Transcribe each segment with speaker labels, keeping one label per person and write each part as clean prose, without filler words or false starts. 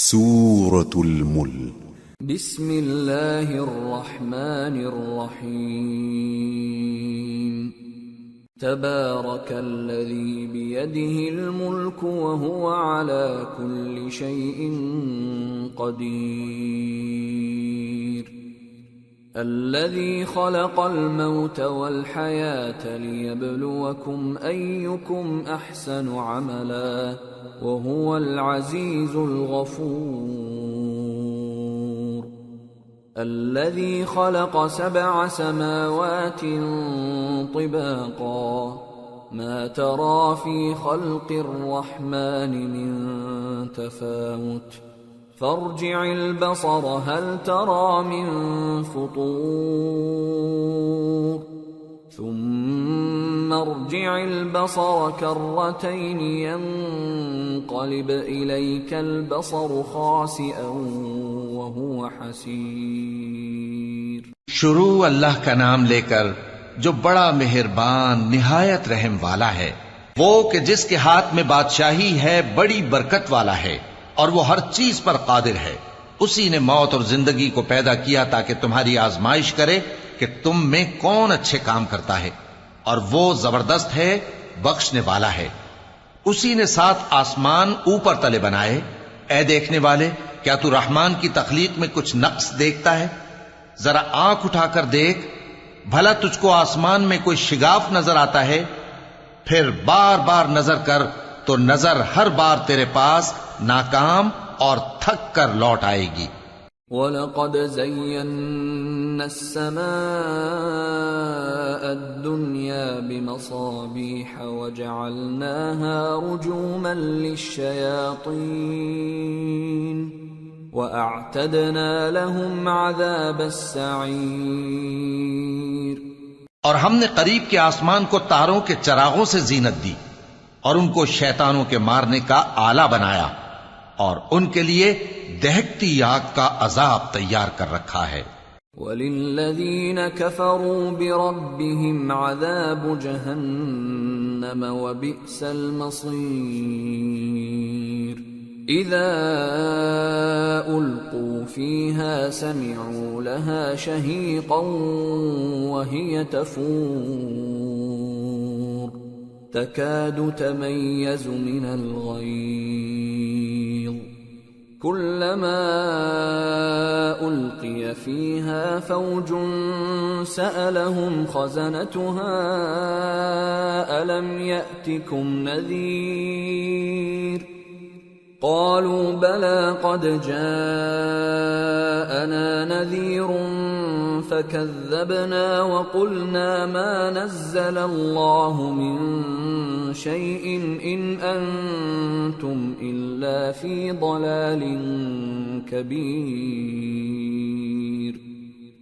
Speaker 1: سورة الملك
Speaker 2: بسم اللہ الرحمن الرحیم تبارک الذی بیدہ الملک وهو على كل شيء قدیر الذي خلق الموت والحياة ليبلوكم أيكم أحسن عملا وهو العزيز الغفور الذي خلق 7 سماوات طباقا ما ترى في خلق الرحمن من تفاوت فارجع البصر هل ترى من فطور ثم ارجع البصر كرتين ينقلب إليك البصر خاسئا وهو حسير.
Speaker 3: شروع اللہ کا نام لے کر جو بڑا مہربان نہایت رحم والا ہے، وہ کہ جس کے ہاتھ میں بادشاہی ہے بڑی برکت والا ہے اور وہ ہر چیز پر قادر ہے. اسی نے موت اور زندگی کو پیدا کیا تاکہ تمہاری آزمائش کرے کہ تم میں کون اچھے کام کرتا ہے، اور وہ زبردست ہے، بخشنے والا ہے. اسی نے 7 آسمان اوپر تلے بنائے. اے دیکھنے والے، کیا تو رحمان کی تخلیق میں کچھ نقص دیکھتا ہے؟ ذرا آنکھ اٹھا کر دیکھ، بھلا تجھ کو آسمان میں کوئی شگاف نظر آتا ہے؟ پھر بار بار نظر کر تو نظر ہر بار تیرے پاس ناکام اور تھک کر لوٹ آئے گی.
Speaker 2: وَلَقَدْ زَيَّنَّا السَّمَاءَ الدُّنْيَا بِمَصَابِيحَ وَجَعَلْنَاهَا رُجُومًا لِلشَّيَاطِينِ وَأَعْتَدْنَا لَهُمْ عَذَابَ السَّعِيرِ.
Speaker 3: اور ہم نے قریب کے آسمان کو تاروں کے چراغوں سے زینت دی اور ان کو شیطانوں کے مارنے کا آلہ بنایا، اور ان کے لیے دہکتی آگ کا عذاب تیار کر رکھا ہے.
Speaker 2: وَلِلَّذِينَ كَفَرُوا بِرَبِّهِمْ عَذَابُ جَهَنَّمَ وَبِئْسَ الْمَصِيرُ. إِذَا أُلْقُوا فِيهَا سَمِعُوا لَهَا شَهِيقًا وَهِيَ تَفُورُ تَكَادُ تَمَيَّزُ مِنَ الْغَيْظِ كُلَّمَا أُلْقِيَ فِيهَا فَوْجٌ سَأَلَهُمْ خَزَنَتُهَا أَلَمْ يَأْتِكُمْ نَذِيرٌ قَالُوا بَلَى قَدْ جَاءَنَا نَذِيرٌ فَكَذَّبْنَا وَقُلْنَا مَا نَزَّلَ اللَّهُ مِن شَيْءٍ إِنْ أَنْتُمْ إِلَّا فِي ضَلَالٍ كَبِيرٍ.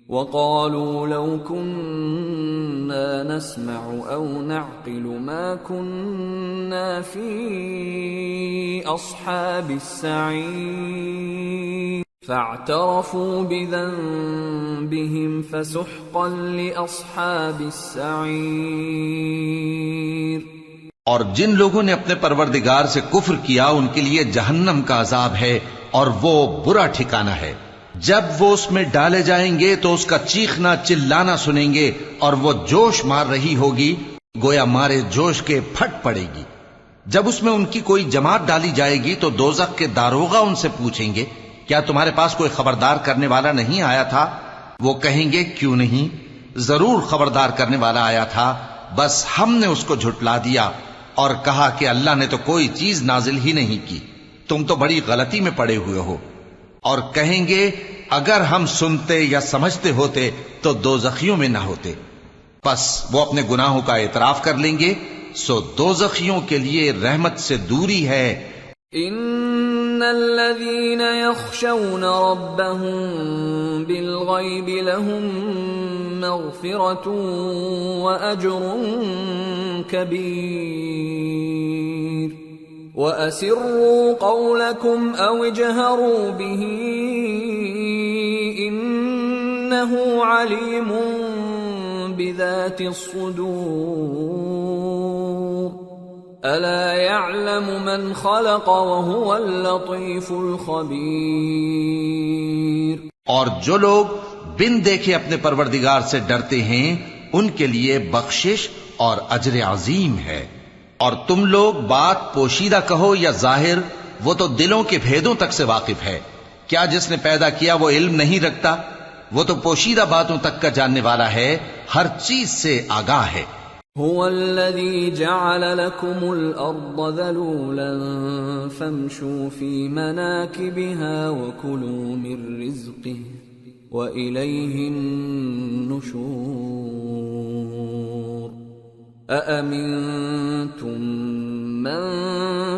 Speaker 2: وَقَالُوا لَوْ كُنَّا نَسْمَعُ أَوْ نَعْقِلُ مَا كُنَّا فِي أَصْحَابِ السَّعِيرِ فَاعْتَرَفُوا بِذَنبِهِمْ فَسُحْقًا لِأَصْحَابِ السَّعِيرِ.
Speaker 3: اور جن لوگوں نے اپنے پروردگار سے کفر کیا ان کے لیے جہنم کا عذاب ہے اور وہ برا ٹھکانہ ہے. جب وہ اس میں ڈالے جائیں گے تو اس کا چیخنا چلانا سنیں گے اور وہ جوش مار رہی ہوگی گویا مارے جوش کے پھٹ پڑے گی. جب اس میں ان کی کوئی جماعت ڈالی جائے گی تو دوزخ کے داروغہ ان سے پوچھیں گے کیا تمہارے پاس کوئی خبردار کرنے والا نہیں آیا تھا؟ وہ کہیں گے کیوں نہیں، ضرور خبردار کرنے والا آیا تھا، بس ہم نے اس کو جھٹلا دیا اور کہا کہ اللہ نے تو کوئی چیز نازل ہی نہیں کی، تم تو بڑی غلطی میں پڑے ہوئے ہو. اور کہیں گے اگر ہم سنتے یا سمجھتے ہوتے تو دوزخیوں میں نہ ہوتے. پس وہ اپنے گناہوں کا اعتراف کر لیں گے، سو دوزخیوں کے لیے رحمت سے دوری ہے.
Speaker 2: ان الذين يخشون ربهم بالغيب لهم مغفرة واجر كبير. وَأَسِرُّوا قَوْلَكُمْ أَوْ اجْهَرُوا بِهِ إِنَّهُ عَلِيمٌ بِذَاتِ الصُّدُورِ. ألا يعلم من خلق وهو اللطيف الخبير۔
Speaker 3: اور جو لوگ بن دیکھے اپنے پروردگار سے ڈرتے ہیں ان کے لیے بخشش اور اجر عظیم ہے۔ اور تم لوگ بات پوشیدہ کہو یا ظاہر، وہ تو دلوں کے بھیدوں تک سے واقف ہے۔ کیا جس نے پیدا کیا وہ علم نہیں رکھتا؟ وہ تو پوشیدہ باتوں تک کا جاننے والا ہے، ہر چیز سے آگاہ ہے۔
Speaker 2: هو الذي جعل لكم الأرض ذلولا فامشوا في مناكبها وكلوا من رزقه وإليه النشور۔ أأمنتم من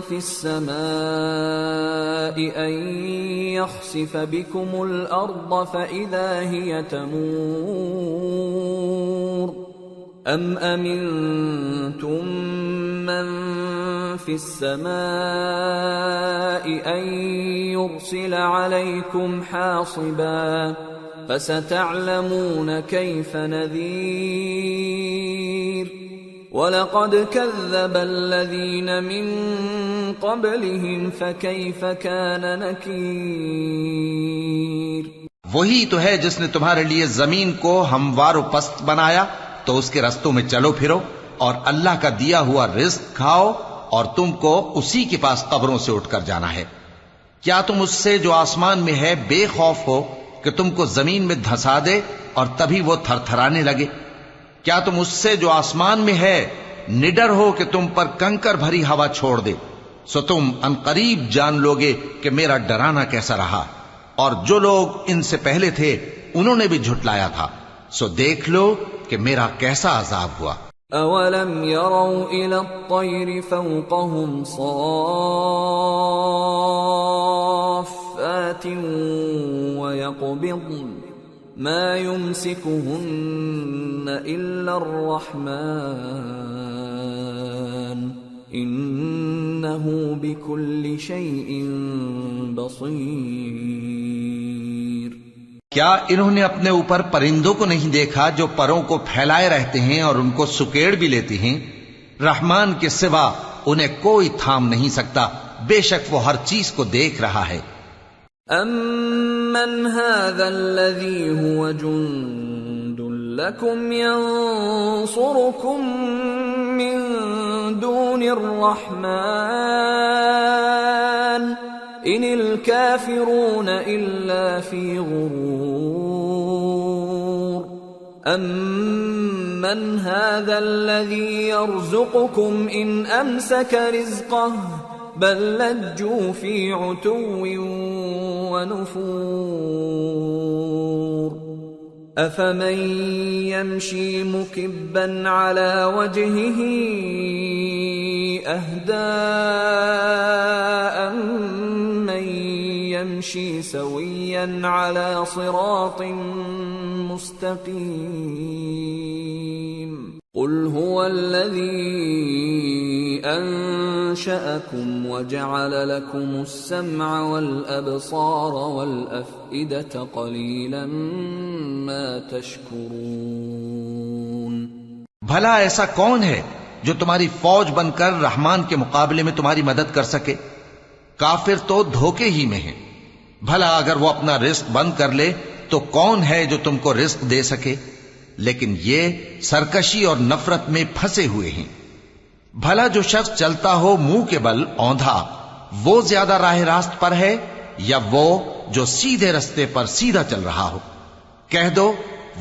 Speaker 2: في السماء أن يخسف بكم الأرض فإذا هي تمور أم أمنتم من في السماء أن يرسل عليكم حاصبا فستعلمون كيف نذير۔ وَلَقَدْ كَذَّبَ الَّذِينَ مِن قَبْلِهِمْ فَكَيْفَ كَانَ نَكِيرِ۔
Speaker 3: وہی تو ہے جس نے تمہارے لیے زمین کو ہموار و پست بنایا تو اس کے رستوں میں چلو پھرو، اور اللہ کا دیا ہوا رزق کھاؤ، اور تم کو اسی کے پاس قبروں سے اٹھ کر جانا ہے۔ کیا تم اس سے جو آسمان میں ہے بے خوف ہو کہ تم کو زمین میں دھسا دے اور تبھی وہ تھر تھرانے لگے؟ کیا تم اس سے جو آسمان میں ہے نڈر ہو کہ تم پر کنکر بھری ہوا چھوڑ دے؟ سو تم عنقریب جان لوگے کہ میرا ڈرانا کیسا رہا۔ اور جو لوگ ان سے پہلے تھے انہوں نے بھی جھٹلایا تھا، سو دیکھ لو کہ میرا کیسا عذاب ہوا۔
Speaker 2: اولم يروا الى الطير فوقهم صافات ويقبضن ما يمسكهن الا الرحمن انه بكل شيء بصير۔
Speaker 3: کیا انہوں نے اپنے اوپر پرندوں کو نہیں دیکھا جو پروں کو پھیلائے رہتے ہیں اور ان کو سکیڑ بھی لیتے ہیں؟ رحمان کے سوا انہیں کوئی تھام نہیں سکتا، بے شک وہ ہر چیز کو دیکھ رہا ہے۔
Speaker 2: امن هذا الذي هو جند لكم ينصركم من دون الرحمن ان الكافرون الا في غرور۔ امن هذا الذي يرزقكم ان امسك رزقه بل لجوا في عتو ونفور۔ افمن يمشي مكبا على وجهه اهدى امن يمشي سويا على صراط مستقيم۔ قل هو الذي انشأكم وجعل لكم السمع والابصار والافئدة قليلا ما تشكرون۔
Speaker 3: بھلا ایسا کون ہے جو تمہاری فوج بن کر رحمان کے مقابلے میں تمہاری مدد کر سکے؟ کافر تو دھوکے ہی میں ہیں۔ بھلا اگر وہ اپنا رزق بند کر لے تو کون ہے جو تم کو رزق دے سکے؟ لیکن یہ سرکشی اور نفرت میں پھنسے ہوئے ہیں۔ بھلا جو شخص چلتا ہو منہ کے بل اوندھا، وہ زیادہ راہ راست پر ہے یا وہ جو سیدھے رستے پر سیدھا چل رہا ہو؟ کہہ دو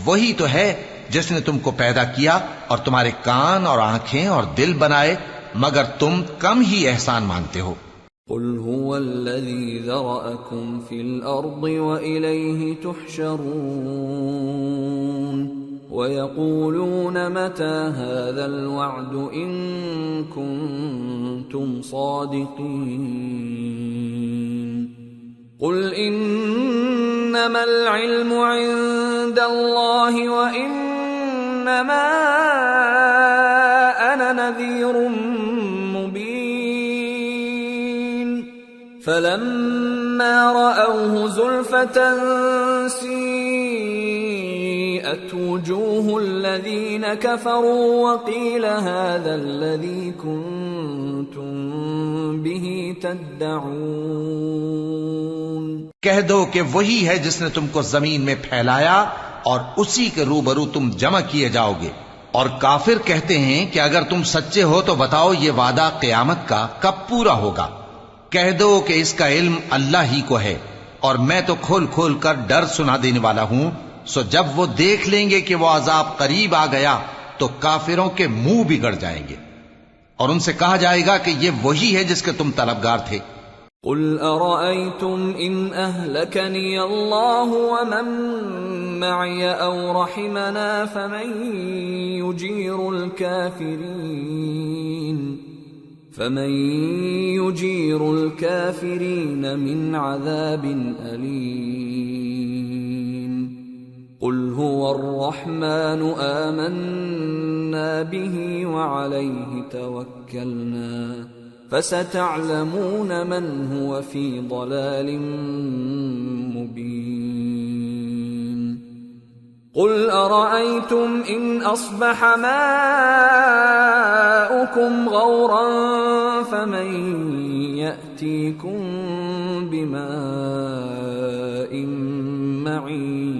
Speaker 3: وہی تو ہے جس نے تم کو پیدا کیا اور تمہارے کان اور آنکھیں اور دل بنائے، مگر تم کم ہی احسان مانتے ہو۔
Speaker 2: قل هو الذي ذرأكم في الأرض وإليه تحشرون ويقولون متى هذا الوعد إن كنتم صادقين قل إنما العلم عند الله وإنما أنا نذير فلما رأوه زلفة سيئت وجوه الذين كفروا وقيل هذا الذي كنتم به تدعون
Speaker 3: کہہ دو کہ وہی ہے جس نے تم کو زمین میں پھیلایا اور اسی کے روبرو تم جمع کیے جاؤ گے۔ اور کافر کہتے ہیں کہ اگر تم سچے ہو تو بتاؤ یہ وعدہ قیامت کا کب پورا ہوگا؟ کہہ دو کہ اس کا علم اللہ ہی کو ہے، اور میں تو کھول کھول کر ڈر سنا دینے والا ہوں۔ سو جب وہ دیکھ لیں گے کہ وہ عذاب قریب آ گیا تو کافروں کے منہ بگڑ جائیں گے، اور ان سے کہا جائے گا کہ یہ وہی ہے جس کے تم طلبگار تھے۔
Speaker 2: قل ارأيتم ان اهلكني الله ومن معي او رحمنا فمن يجير الكافرين من عذاب أليم قل هو الرحمن آمنا به وعليه توكلنا فستعلمون من هو في ضلال مبين قل أرأيتم إن أصبح ماؤكم غورا فمن يأتيكم بماء معين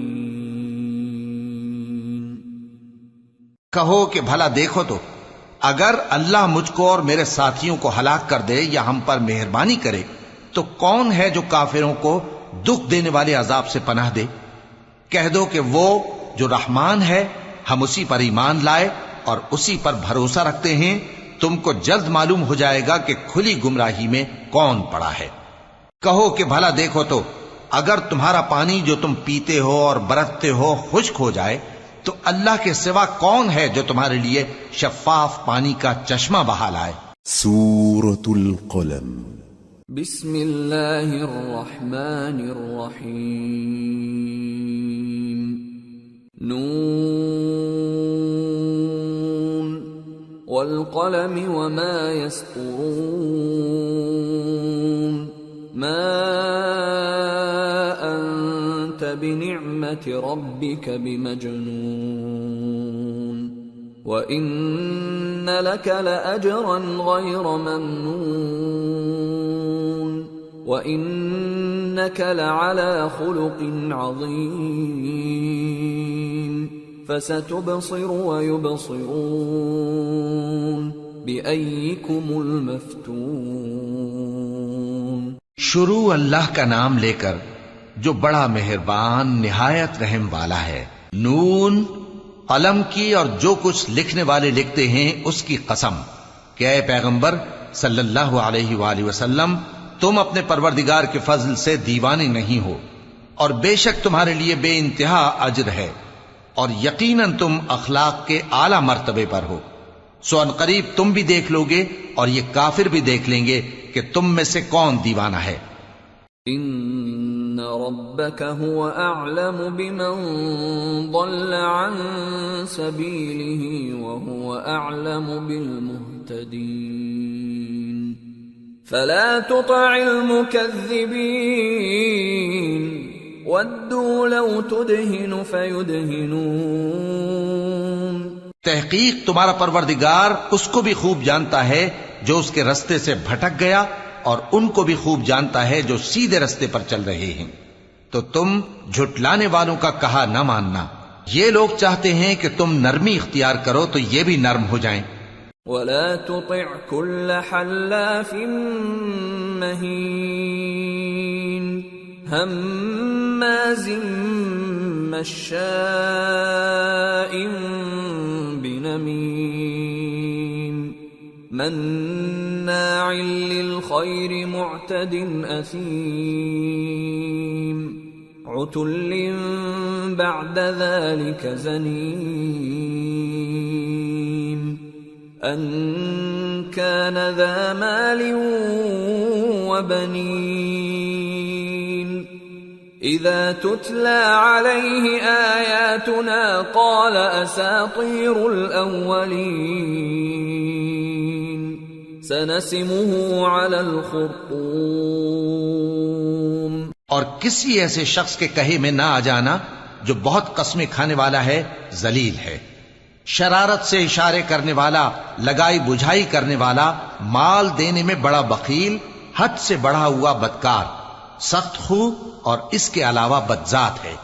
Speaker 3: کہو کہ بھلا دیکھو تو اگر اللہ مجھ کو اور میرے ساتھیوں کو ہلاک کر دے یا ہم پر مہربانی کرے تو کون ہے جو کافروں کو دکھ دینے والے عذاب سے پناہ دے؟ کہہ دو کہ وہ جو رحمان ہے، ہم اسی پر ایمان لائے اور اسی پر بھروسہ رکھتے ہیں، تم کو جلد معلوم ہو جائے گا کہ کھلی گمراہی میں کون پڑا ہے۔ کہو کہ بھلا دیکھو تو اگر تمہارا پانی جو تم پیتے ہو اور برتتے ہو خشک ہو جائے تو اللہ کے سوا کون ہے جو تمہارے لیے شفاف پانی کا چشمہ بہا لائے؟
Speaker 1: سورة القلم
Speaker 2: بسم اللہ الرحمن الرحیم نون والقلم وما يسطرون ما أنت بنعمة ربك بمجنون وإن لك لأجرا غير ممنون وإنك لعلى خلق عظيم فستبصر ويبصرون بأيكم المفتون
Speaker 3: شروع اللہ کا نام لے کر جو بڑا مہربان نہایت رحم والا ہے۔ نون، قلم کی اور جو کچھ لکھنے والے لکھتے ہیں اس کی قسم کہ اے پیغمبر صلی اللہ علیہ وآلہ وسلم تم اپنے پروردگار کے فضل سے دیوانے نہیں ہو، اور بے شک تمہارے لیے بے انتہا اجر ہے، اور یقیناً تم اخلاق کے اعلی مرتبے پر ہو۔ سو ان قریب تم بھی دیکھ لو گے اور یہ کافر بھی دیکھ لیں گے کہ تم میں سے کون دیوانہ ہے۔
Speaker 2: ان ربك هو اعلم بمن ضل عن سبيله وهو اعلم بالمهتدين فلا تطع المكذبين ودوا لو تدهن فيدهنون
Speaker 3: تحقیق تمہارا پروردگار اس کو بھی خوب جانتا ہے جو اس کے رستے سے بھٹک گیا، اور ان کو بھی خوب جانتا ہے جو سیدھے رستے پر چل رہے ہیں۔ تو تم جھٹلانے والوں کا کہا نہ ماننا، یہ لوگ چاہتے ہیں کہ تم نرمی اختیار کرو تو یہ بھی نرم ہو جائیں۔
Speaker 2: ولا تطع كل حلاف مهين هماز مشاء بنميم مناع للخير معتد أثيم عتل بعد ذلك زنيم أن كان ذا مال وبنين إذا تتلى عليه آياتنا قال أساطير الأولين سنسمه على الخرطوم
Speaker 3: اور کسی ایسے شخص کے کہے میں نہ آ جانا جو بہت قسمیں کھانے والا ہے، ذلیل ہے۔ شرارت سے اشارے کرنے والا، لگائی بجھائی کرنے والا، مال دینے میں بڑا بخیل، حد سے بڑھا ہوا بدکار، سخت خو اور اس کے علاوہ بدذات ہے،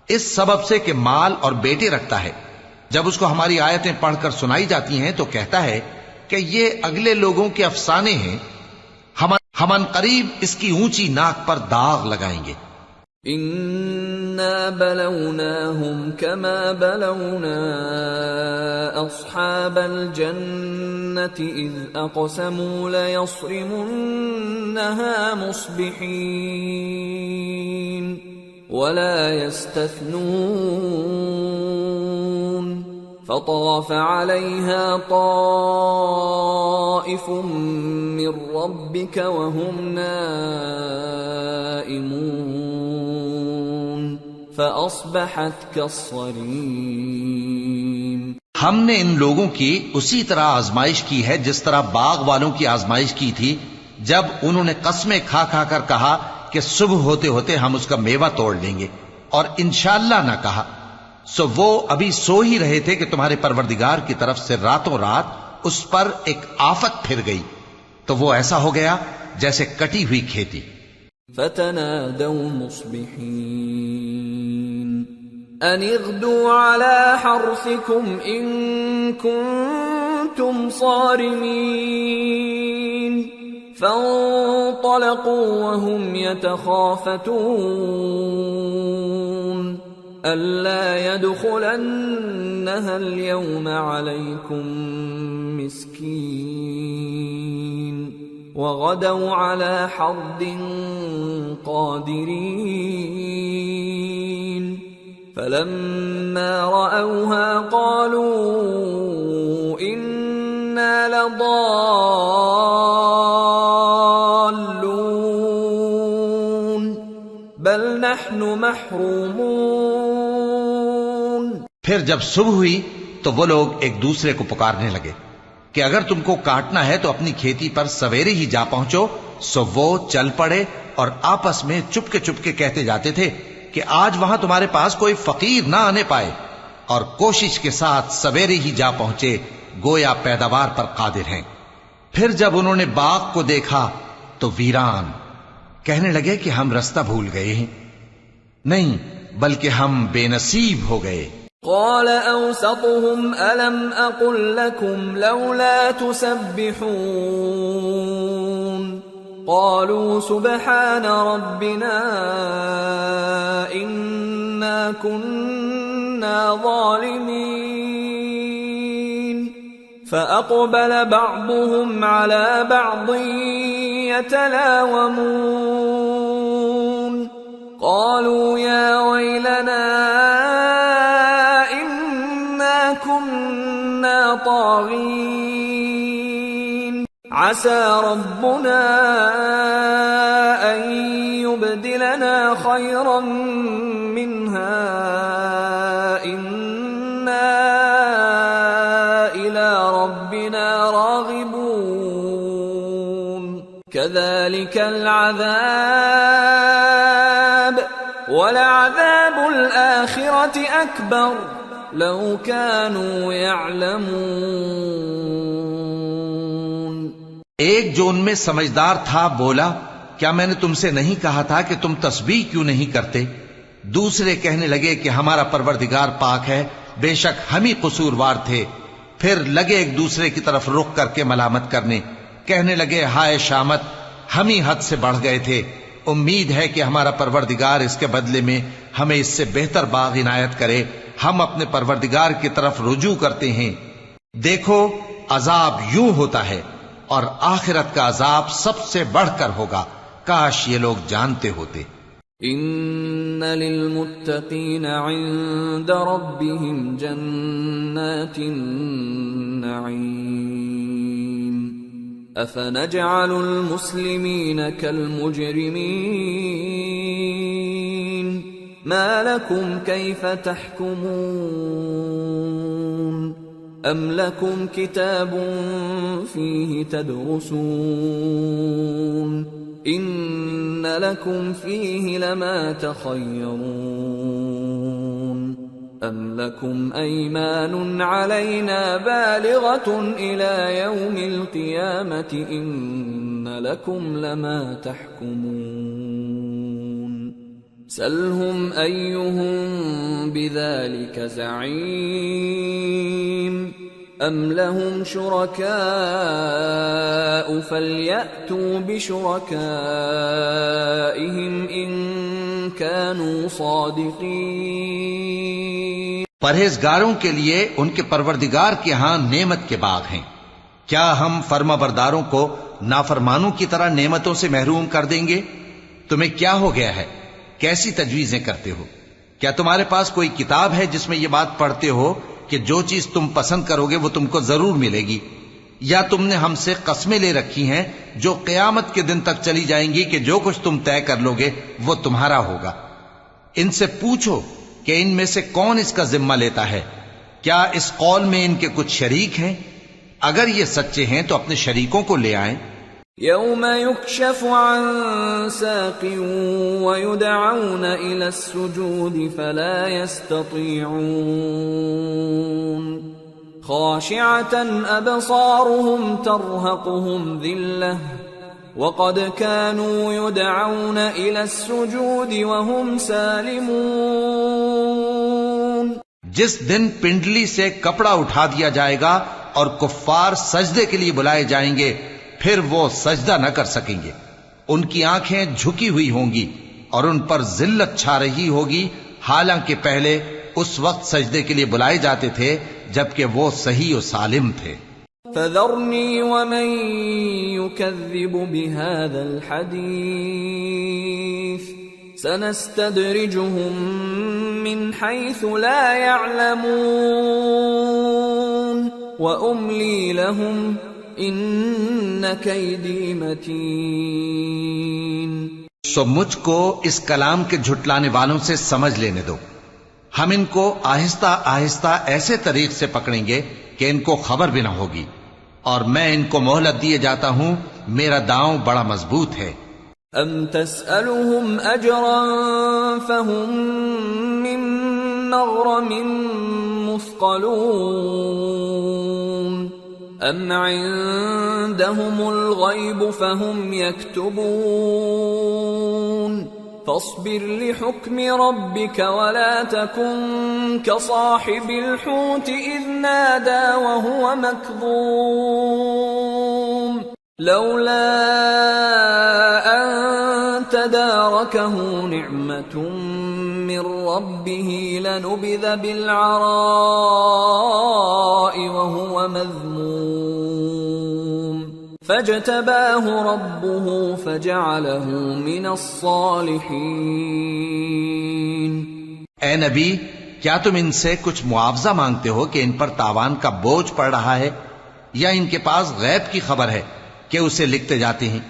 Speaker 3: اس سبب سے کہ مال اور بیٹے رکھتا ہے۔ جب اس کو ہماری آیتیں پڑھ کر سنائی جاتی ہیں تو کہتا ہے کہ یہ اگلے لوگوں کے افسانے ہیں، ہم ان قریب اس کی اونچی ناک پر داغ لگائیں گے۔
Speaker 2: إِنَّا بَلَوْنَاهُمْ كَمَا بَلَوْنَا أَصْحَابَ الْجَنَّةِ إِذْ أَقْسَمُوا لَيَصْرِمُنَّهَا مُصْبِحِينَ وَلَا يَسْتَثْنُونَ فَطَافَ عَلَيْهَا طَائِفٌ مِّن رَّبِّكَ وَهُمْ نَائِمُونَ فَأَصْبَحَتْ كَالصَّرِيمِ۔
Speaker 3: ہم نے ان لوگوں کی اسی طرح آزمائش کی ہے جس طرح باغ والوں کی آزمائش کی تھی جب انہوں نے قسمیں کھا کھا کر کہا کہ صبح ہوتے ہوتے ہم اس کا میوہ توڑ لیں گے، اور انشاءاللہ نہ کہا، سو وہ ابھی سو ہی رہے تھے کہ تمہارے پروردگار کی طرف سے راتوں رات اس پر ایک آفت پھر گئی، تو وہ ایسا ہو گیا جیسے کٹی ہوئی کھیتی۔
Speaker 2: فَتَنَادَوْا مُصْبِحِينَ أَنِ اغْدُوا عَلَى حَرْثِكُمْ إِن كُنتُمْ صَارِمِينَ فَانطَلَقُوا وَهُمْ يَتَخَافَتُونَ أَلَّا يَدْخُلَنَّهَا الْيَوْمَ عَلَيْكُمْ مِسْكِينٌ وَغَدَوْا عَلَى حَرْدٍ قَادِرِينَ فَلَمَّا رَأَوْهَا قَالُوا إِنَّا لَضَالُّونَ بَلْ نَحْنُ مَحْرُومُونَ۔
Speaker 3: پھر جب صبح ہوئی تو وہ لوگ ایک دوسرے کو پکارنے لگے کہ اگر تم کو کاٹنا ہے تو اپنی کھیتی پر سویرے ہی جا پہنچو، سو وہ چل پڑے اور آپس میں چپکے چپکے کہتے جاتے تھے کہ آج وہاں تمہارے پاس کوئی فقیر نہ آنے پائے، اور کوشش کے ساتھ سویرے ہی جا پہنچے، گویا پیداوار پر قادر ہیں۔ پھر جب انہوں نے باغ کو دیکھا تو ویران، کہنے لگے کہ ہم رستہ بھول گئے ہیں، نہیں بلکہ ہم بے نصیب ہو گئے۔
Speaker 2: قال أوسطهم ألم أقل لكم لولا تسبحون قالوا سبحان ربنا إنا كنا ظالمين فأقبل بعضهم على بعض يتلاومون قالوا يا ويلنا كنا طاغين عسى ربنا أن يبدلنا خيرا منها إنا إلى ربنا راغبون كذلك العذاب ولعذاب الآخرة أكبر لو كانوا يعلمون۔
Speaker 3: ایک جو ان میں سمجھدار تھا بولا، کیا میں نے تم سے نہیں کہا تھا کہ تم تسبیح کیوں نہیں کرتے؟ دوسرے کہنے لگے کہ ہمارا پروردگار پاک ہے، بے شک ہم ہی قصوروار تھے۔ پھر لگے ایک دوسرے کی طرف رخ کر کے ملامت کرنے، کہنے لگے ہائے شامت، ہم ہی حد سے بڑھ گئے تھے، امید ہے کہ ہمارا پروردگار اس کے بدلے میں ہمیں اس سے بہتر باغ عنایت کرے، ہم اپنے پروردگار کی طرف رجوع کرتے ہیں۔ دیکھو عذاب یوں ہوتا ہے، اور آخرت کا عذاب سب سے بڑھ کر ہوگا، کاش یہ لوگ جانتے ہوتے۔
Speaker 2: ان للمتقین عند ربهم جنات النعیم افنجعل المسلمین كالمجرمین ما لكم كيف تحكمون أم لكم كتاب فيه تدرسون إن لكم فيه لما تخيرون أَمْ لَكُمْ أَيْمَانٌ عَلَيْنَا بَالِغَةٌ إِلَى يَوْمِ الْقِيَامَةِ إِنَّ لَكُمْ لَمَا تَحْكُمُونَ سَلْهُمْ أَيُّهُمْ بِذَلِكَ زَعِيمٌ أَمْ لَهُمْ شُرَكَاءُ فَلْيَأْتُوا بِشُرَكَائِهِمْ إِن كَانُوا صَادِقِينَ
Speaker 3: پرہیزگاروں کے لیے ان کے پروردگار کے ہاں نعمت کے باغ ہیں۔ کیا ہم فرما برداروں کو نافرمانوں کی طرح نعمتوں سے محروم کر دیں گے؟ تمہیں کیا ہو گیا ہے؟ کیسی تجویزیں کرتے ہو؟ کیا تمہارے پاس کوئی کتاب ہے جس میں یہ بات پڑھتے ہو کہ جو چیز تم پسند کرو گے وہ تم کو ضرور ملے گی؟ یا تم نے ہم سے قسمیں لے رکھی ہیں جو قیامت کے دن تک چلی جائیں گی کہ جو کچھ تم طے کر لو گے وہ تمہارا ہوگا؟ ان سے پوچھو کہ ان میں سے کون اس کا ذمہ لیتا ہے؟ کیا اس قول میں ان کے کچھ شریک ہیں؟ اگر یہ سچے ہیں تو اپنے شریکوں کو لے آئیں۔
Speaker 2: يَوْمَ يُكْشَفُ عَن سَاقٍ وَيُدْعَوْنَ إِلَى السُّجُودِ فَلَا يَسْتَطِيعُونَ خَاشِعَةً أَبْصَارُهُمْ تَرْهَقُهُمْ ذِلَّةٌ وَقَدْ كَانُوا يُدْعَوْنَ إِلَى السُّجُودِ وَهُمْ سَالِمُونَ
Speaker 3: جس دن پنڈلی سے کپڑا اٹھا دیا جائے گا اور کفار سجدے کے لیے بلائے جائیں گے، پھر وہ سجدہ نہ کر سکیں گے۔ ان کی آنکھیں جھکی ہوئی ہوں گی اور ان پر ذلت چھا رہی ہوگی، حالانکہ پہلے اس وقت سجدے کے لیے بلائے جاتے تھے جبکہ وہ صحیح و سالم تھے۔
Speaker 2: فَذَرْنِي وَمَن يُكَذِّبُ بِهَذَا الْحَدِيثِ سَنَسْتَدْرِجُهُم مِّنْ حَيْثُ لَا يَعْلَمُونَ وَأُمْلِي لَهُمْ ان کیدی متین۔
Speaker 3: سو مجھ کو اس کلام کے جھٹلانے والوں سے سمجھ لینے دو، ہم ان کو آہستہ آہستہ ایسے طریق سے پکڑیں گے کہ ان کو خبر بھی نہ ہوگی، اور میں ان کو مہلت دیے جاتا ہوں، میرا داؤں بڑا مضبوط ہے۔
Speaker 2: ام تسألهم اجرا فهم من مغرم مثقلون ام عندهم الغیب فهم یکتبون فاصبر لحکم ربك ولا تكن كصاحب الحوت اذ نادى وهو مكظوم لولا ان تداركه نعمة من ربه لنبذ بالعراء وهو مذموم فاجتباه ربه فجعله من الصالحين۔
Speaker 3: اے نبی، کیا تم ان سے کچھ معاوضہ مانگتے ہو کہ ان پر تاوان کا بوجھ پڑ رہا ہے، یا ان کے پاس غیب کی خبر ہے کہ اسے لکھتے جاتے ہیں؟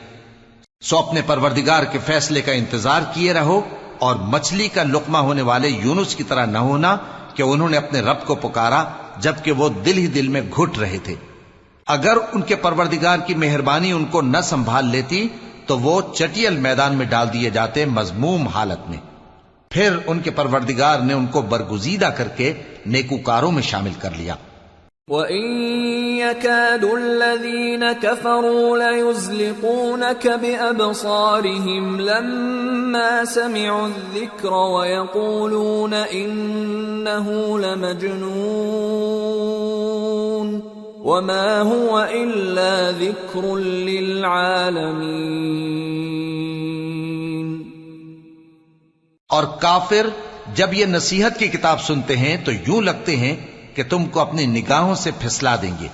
Speaker 3: سو اپنے پروردگار کے فیصلے کا انتظار کیے رہو، اور مچھلی کا لقمہ ہونے والے یونس کی طرح نہ ہونا کہ انہوں نے اپنے رب کو پکارا جبکہ وہ دل ہی دل میں گھٹ رہے تھے۔ اگر ان کے پروردگار کی مہربانی ان کو نہ سنبھال لیتی تو وہ چٹیل میدان میں ڈال دیے جاتے مذموم حالت میں۔ پھر ان کے پروردگار نے ان کو برگزیدہ کر کے نیکوکاروں میں شامل کر لیا۔
Speaker 2: وَإِن يَكَادُ الَّذِينَ كَفَرُوا لَيُزْلِقُونَكَ بِأَبْصَارِهِمْ لَمَّا سَمِعُوا الذِّكْرَ وَيَقُولُونَ إِنَّهُ لَمَجْنُونٌ وَمَا هُوَ إِلَّا ذِكْرٌ لِّلْعَالَمِينَ۔
Speaker 3: اور کافر جب یہ نصیحت کی کتاب سنتے ہیں تو یوں لگتے ہیں کہ تم کو اپنی نگاہوں سے پھسلا دیں گے،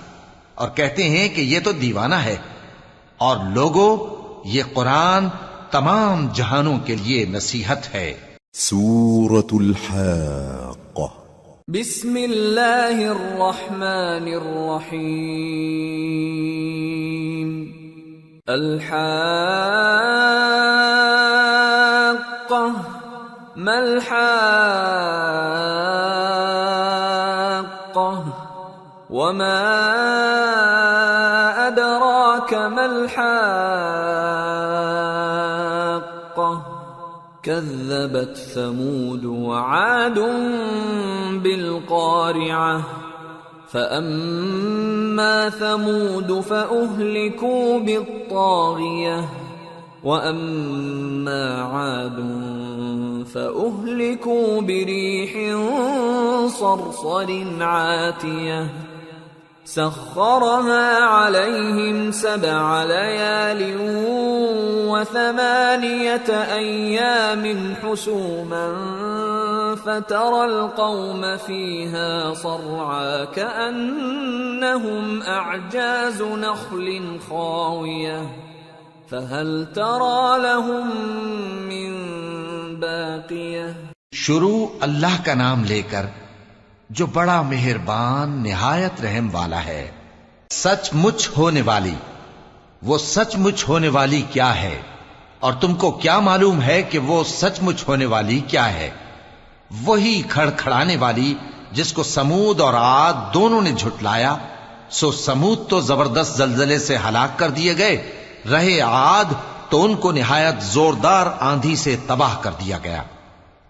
Speaker 3: اور کہتے ہیں کہ یہ تو دیوانہ ہے۔ اور لوگوں، یہ قرآن تمام جہانوں کے لیے نصیحت ہے۔
Speaker 1: سورة الحاقة
Speaker 2: بسم اللہ الرحمن الرحیم۔ الحاقة ما الحاقة وما أدراك ما الحاقة كذبت ثمود وعاد بالقارعة فأما ثمود فأهلكوا بالطاغية وأما عاد فأهلكوا بريح صرصر عاتية سخرها عليهم 7 ليال و8 أيام حسوما فترى القوم فيها صرعا كأنهم أعجاز نخل خاوية فهل ترى لهم من باقية.
Speaker 3: شروع اللہ کا نام لے کر جو بڑا مہربان نہایت رحم والا ہے. سچ مچ ہونے والی، وہ سچ مچ ہونے والی کیا ہے؟ اور تم کو کیا معلوم ہے کہ وہ سچ مچ ہونے والی کیا ہے؟ وہی کھڑکھڑانے والی جس کو سمود اور عاد دونوں نے جھٹلایا. سو سمود تو زبردست زلزلے سے ہلاک کر دیے گئے، رہے عاد تو ان کو نہایت زوردار آندھی سے تباہ کر دیا گیا.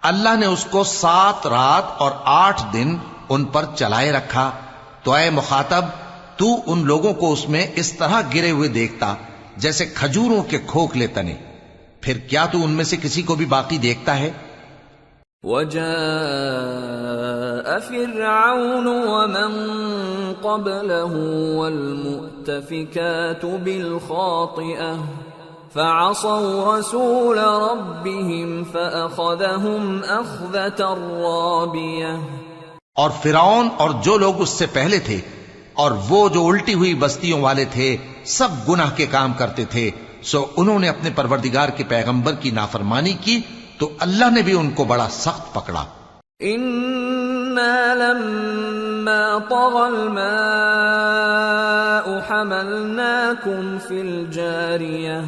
Speaker 3: اللہ نے اس کو 7 رات اور 8 دن ان پر چلائے رکھا. تو اے مخاطب، تو ان لوگوں کو اس میں اس طرح گرے ہوئے دیکھتا جیسے کھجوروں کے کھوکھلے تنے. پھر کیا تو ان میں سے کسی کو بھی باقی دیکھتا ہے؟
Speaker 2: وجاء فرعون ومن قبله والمؤتفكات بالخاطئة فعصوا رسول ربهم فأخذهم أخذة رابية.
Speaker 3: اور فرعون اور جو لوگ اس سے پہلے تھے اور وہ جو الٹی ہوئی بستیوں والے تھے سب گناہ کے کام کرتے تھے، سو انہوں نے اپنے پروردگار کے پیغمبر کی نافرمانی کی تو اللہ نے بھی ان کو بڑا سخت پکڑا.
Speaker 2: إِنَّا لَمَّا طَغَى الْمَاءُ حَمَلْنَاكُمْ فِي الْجَارِيَةِ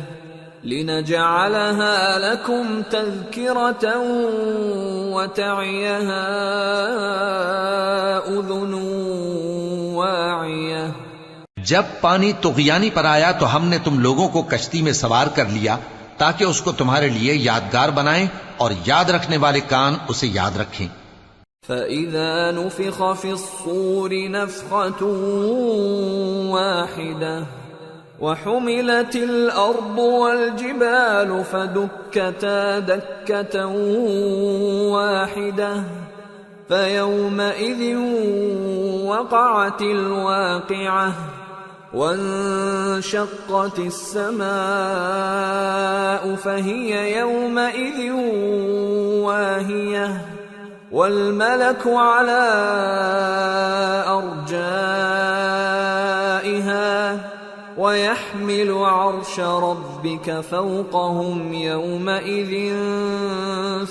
Speaker 2: لِنَجْعَلَهَا لَكُمْ تَذْكِرَةً وَتَعِيَهَا أُذُنٌ وَاعِيَةٌ.
Speaker 3: جب پانی طغیانی پر آیا تو ہم نے تم لوگوں کو کشتی میں سوار کر لیا تاکہ اس کو تمہارے لیے یادگار بنائیں اور یاد رکھنے والے کان اسے یاد رکھیں.
Speaker 2: فَإِذَا نُفِخَ فِي الصُّورِ نَفْخَةٌ وَاحِدَةٌ وَحُمِلَتِ الْأَرْضُ وَالْجِبَالُ فَدُكَّتَا دَكَّةً وَاحِدَةً فَيَوْمَئِذٍ وَقَعَتِ الْوَاقِعَةُ وَانشَقَّتِ السَّمَاءُ فَهِيَ يَوْمَئِذٍ وَاهِيَةٌ وَالْمَلَكُ عَلَى أَرْجَائِهَا وَيَحْمِلُ عَرْشَ رَبِّكَ فَوْقَهُمْ يَوْمَئِذٍ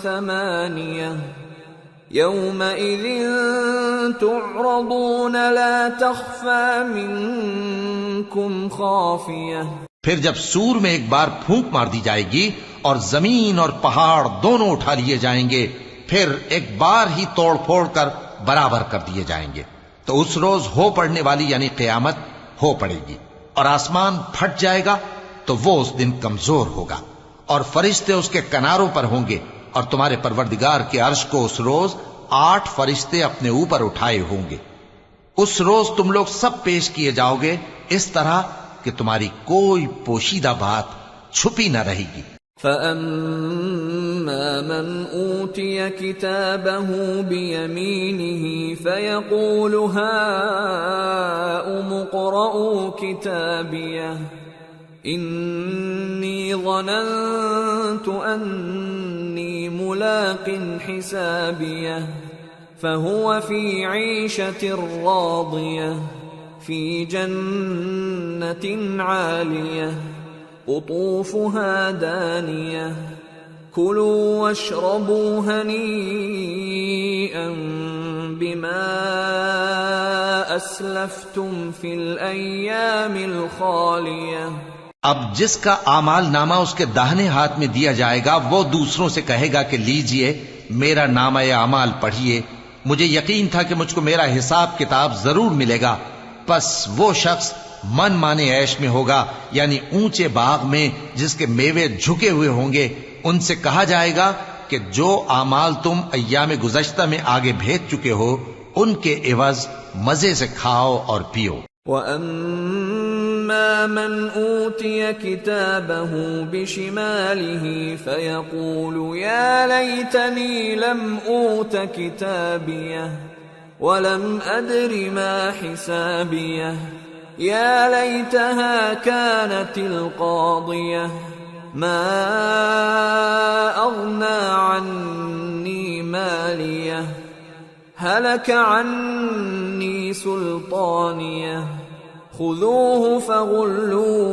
Speaker 2: ثَمَانِيَةٌ يَوْمَئِذٍ تُعْرَضُونَ لَا تَخْفَى مِنكُمْ خَافِيَةٌ.
Speaker 3: پھر جب سور میں ایک بار پھونک مار دی جائے گی اور زمین اور پہاڑ دونوں اٹھا لیے جائیں گے، پھر ایک بار ہی توڑ پھوڑ کر برابر کر دیے جائیں گے. تو اس روز ہو پڑنے والی یعنی قیامت ہو پڑے گی اور آسمان پھٹ جائے گا تو وہ اس دن کمزور ہوگا اور فرشتے اس کے کناروں پر ہوں گے اور تمہارے پروردگار کے عرش کو اس روز 8 فرشتے اپنے اوپر اٹھائے ہوں گے. اس روز تم لوگ سب پیش کیے جاؤ گے اس طرح کہ تمہاری کوئی پوشیدہ بات چھپی نہ رہے گی.
Speaker 2: فَأَمَّا مَنْ أُوتِيَ كِتَابَهُ بِيَمِينِهِ فَيَقُولُ هَاؤُمُ اقْرَءُوا كِتَابِيَهْ إِنِّي ظَنَنتُ أَنِّي مُلَاقٍ حِسَابِيَهْ فَهُوَ فِي عِيشَةٍ رَاضِيَةٍ فِي جَنَّةٍ عَالِيَةٍ قطوفها دانية كلوا واشربوا هنيئا بما أسلفتم في الأيام الخالية.
Speaker 3: اب جس کا اعمال نامہ اس کے داہنے ہاتھ میں دیا جائے گا وہ دوسروں سے کہے گا کہ لیجئے میرا نامہ اعمال پڑھیے، مجھے یقین تھا کہ مجھ کو میرا حساب کتاب ضرور ملے گا. پس وہ شخص من مانے عیش میں ہوگا، یعنی اونچے باغ میں جس کے میوے جھکے ہوئے ہوں گے، ان سے کہا جائے گا کہ جو اعمال تم ایام گزشتہ میں آگے بھیج چکے ہو ان کے عوض مزے سے کھاؤ اور پیو۔
Speaker 2: وَأَمَّا مَنْ أُوتِيَ كِتَابَهُ بِشِمَالِهِ فَيَقُولُ يَا لَيْتَنِي لَمْ أُوتَ كِتَابِيَهْ وَلَمْ أَدْرِ مَا حِسَابِيَهْ يَا لَيْتَهَا كَانَتِ الْقَاضِيَةَ مَا أَغْنَى عَنِّي مَالِيَهْ هَلَكَ عَنِّي سُلْطَانِيَهْ خُذُوهُ فَغُلُّوهُ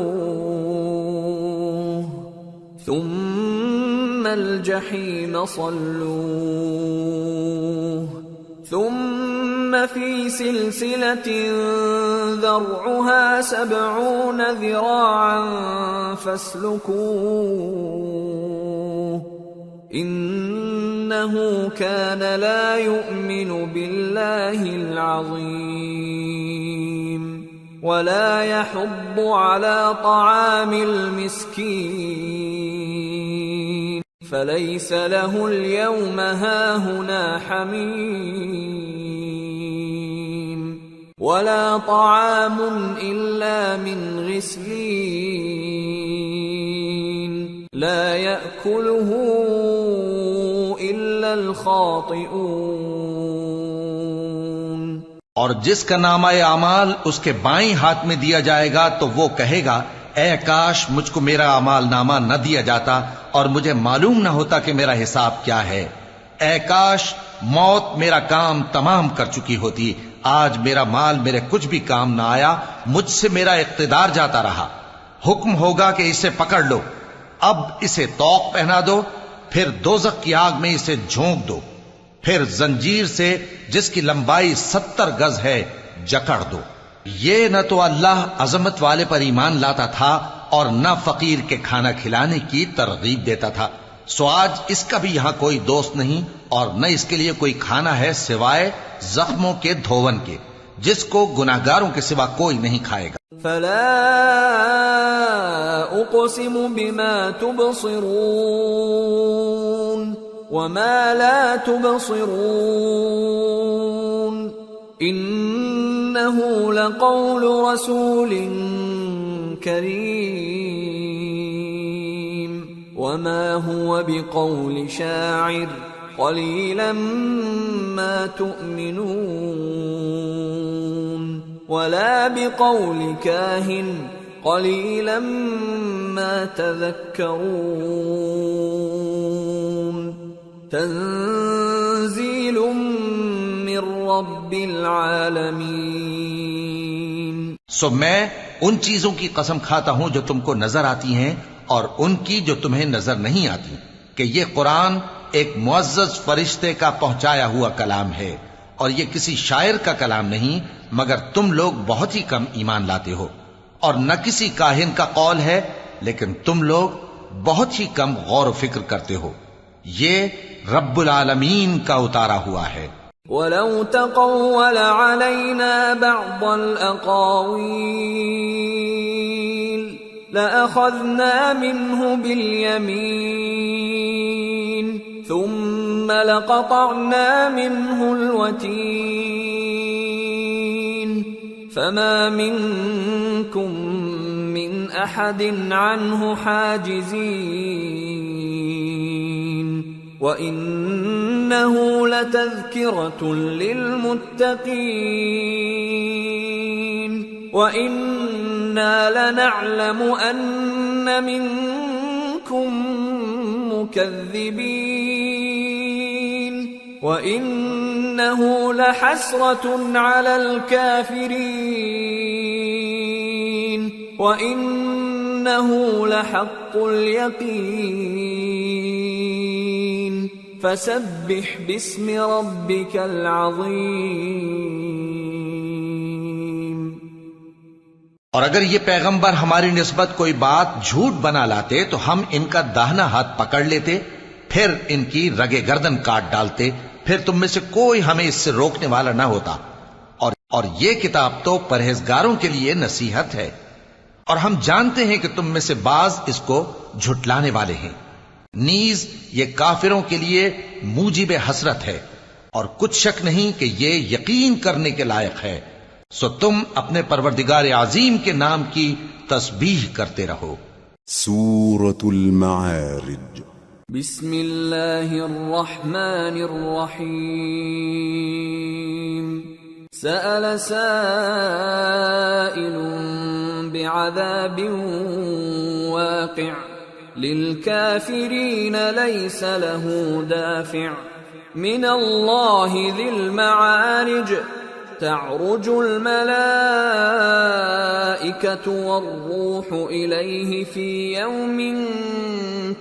Speaker 2: ثُمَّ الْجَحِيمَ صَلُّوهُ ثُمَّ فِي سِلْسِلَةٍ ذَرْعُهَا 70 ذِرَاعًا فَاسْلُكُوهُ إِنَّهُ كَانَ لَا يُؤْمِنُ بِاللَّهِ الْعَظِيمِ وَلَا يَحُضُّ عَلَى طَعَامِ الْمِسْكِينِ فَلَيْسَ لَهُ الْيَوْمَ هَاهُنَا حَمِيمٌ وَلَا طَعَامٌ إِلَّا مِنْ غِسْلِينٍ لَا يَأْكُلُهُ إِلَّا الْخَاطِئُونَ۔
Speaker 3: اور جس کا نامہ اعمال اس کے بائیں ہاتھ میں دیا جائے گا تو وہ کہے گا اے کاش مجھ کو میرا اعمال نامہ نہ دیا جاتا اور مجھے معلوم نہ ہوتا کہ میرا حساب کیا ہے۔ اے کاش موت میرا کام تمام کر چکی ہوتی، آج میرا مال میرے کچھ بھی کام نہ آیا، مجھ سے میرا اقتدار جاتا رہا۔ حکم ہوگا کہ اسے پکڑ لو، اب اسے طوق پہنا دو، پھر دوزخ کی آگ میں اسے جھونک دو، پھر زنجیر سے جس کی لمبائی 70 گز ہے جکڑ دو۔ یہ نہ تو اللہ عظمت والے پر ایمان لاتا تھا اور نہ فقیر کے کھانا کھلانے کی ترغیب دیتا تھا، سو آج اس کا بھی یہاں کوئی دوست نہیں اور نہ اس کے لیے کوئی کھانا ہے سوائے زخموں کے دھون کے، جس کو گناہگاروں کے سوا کوئی نہیں کھائے گا۔
Speaker 2: فلا اقسم بما تبصرون وما لا تبصرون انه لقول رسول کریم وما هو بقول شاعر قلیلا ما تؤمنون ولا بقول كاهن قليلا ما تذكرون تنزيل من رب العالمين۔
Speaker 3: سو میں ان چیزوں کی قسم کھاتا ہوں جو تم کو نظر آتی ہیں اور ان کی جو تمہیں نظر نہیں آتی کہ یہ قرآن ایک معزز فرشتے کا پہنچایا ہوا کلام ہے اور یہ کسی شاعر کا کلام نہیں، مگر تم لوگ بہت ہی کم ایمان لاتے ہو، اور نہ کسی کاہن کا قول ہے لیکن تم لوگ بہت ہی کم غور و فکر کرتے ہو۔ یہ رب العالمین کا اتارا ہوا ہے۔
Speaker 2: وَلَوْ تَقَوَّلَ عَلَيْنَا بَعْضَ الْأَقَاوِيلِ لَأَخَذْنَا مِنْهُ بِالْيَمِينِ ثُمَّ لَقَطَعْنَا مِنْهُ الْوَتِينَ فَمَا مِنْكُمْ مِنْ أَحَدٍ عَنْهُ حَاجِزِينَ وَإِنَّهُ لَتَذْكِرَةٌ لِلْمُتَّقِينَ وَإِنَّا لَنَعْلَمُ أَنَّ مِنْكُمْ مُكَذِّبِينَ وَإِنَّهُ لَحَسْرَةٌ عَلَى الْكَافِرِينَ وَإِنَّهُ لَحَقُّ الْيَقِينِ فَسَبِّحْ بِاسْمِ رَبِّكَ الْعَظِيمِ۔
Speaker 3: اور اگر یہ پیغمبر ہماری نسبت کوئی بات جھوٹ بنا لاتے تو ہم ان کا داہنا ہاتھ پکڑ لیتے، پھر ان کی رگے گردن کاٹ ڈالتے، پھر تم میں سے کوئی ہمیں اس سے روکنے والا نہ ہوتا۔ اور یہ کتاب تو پرہیزگاروں کے لیے نصیحت ہے، اور ہم جانتے ہیں کہ تم میں سے بعض اس کو جھٹلانے والے ہیں۔ نیز یہ کافروں کے لیے موجب حسرت ہے، اور کچھ شک نہیں کہ یہ یقین کرنے کے لائق ہے، سو تم اپنے پروردگار عظیم کے نام کی تسبیح کرتے رہو۔
Speaker 1: سورة المعارج۔
Speaker 2: بسم اللہ الرحمن الرحیم۔ سأل سائل بعذاب واقع للكافرين ليس له دافع من الله ذي المعارج تعرج الملائكة والروح إليه في يوم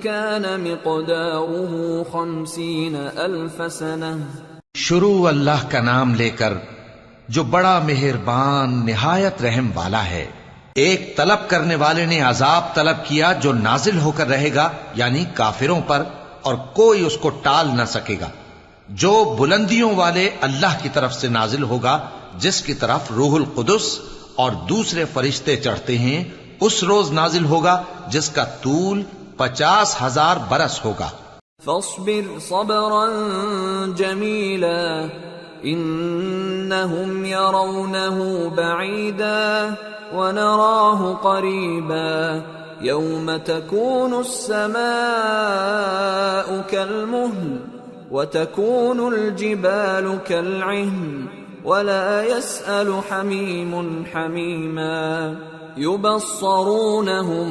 Speaker 2: كان مقداره 50,000 سنة۔
Speaker 3: شروع اللہ کا نام لے کر جو بڑا مہربان نہایت رحم والا ہے۔ ایک طلب کرنے والے نے عذاب طلب کیا جو نازل ہو کر رہے گا، یعنی کافروں پر، اور کوئی اس کو ٹال نہ سکے گا، جو بلندیوں والے اللہ کی طرف سے نازل ہوگا، جس کی طرف روح القدس اور دوسرے فرشتے چڑھتے ہیں، اس روز نازل ہوگا جس کا طول 50,000 برس ہوگا۔
Speaker 2: فاصبر صبرا جميلا انهم يرونه بعيدا ونراه قريبا يوم تكون السماء كالمهل وتكون الجبال كالعهن ولا يسأل حميم حميما يبصرونهم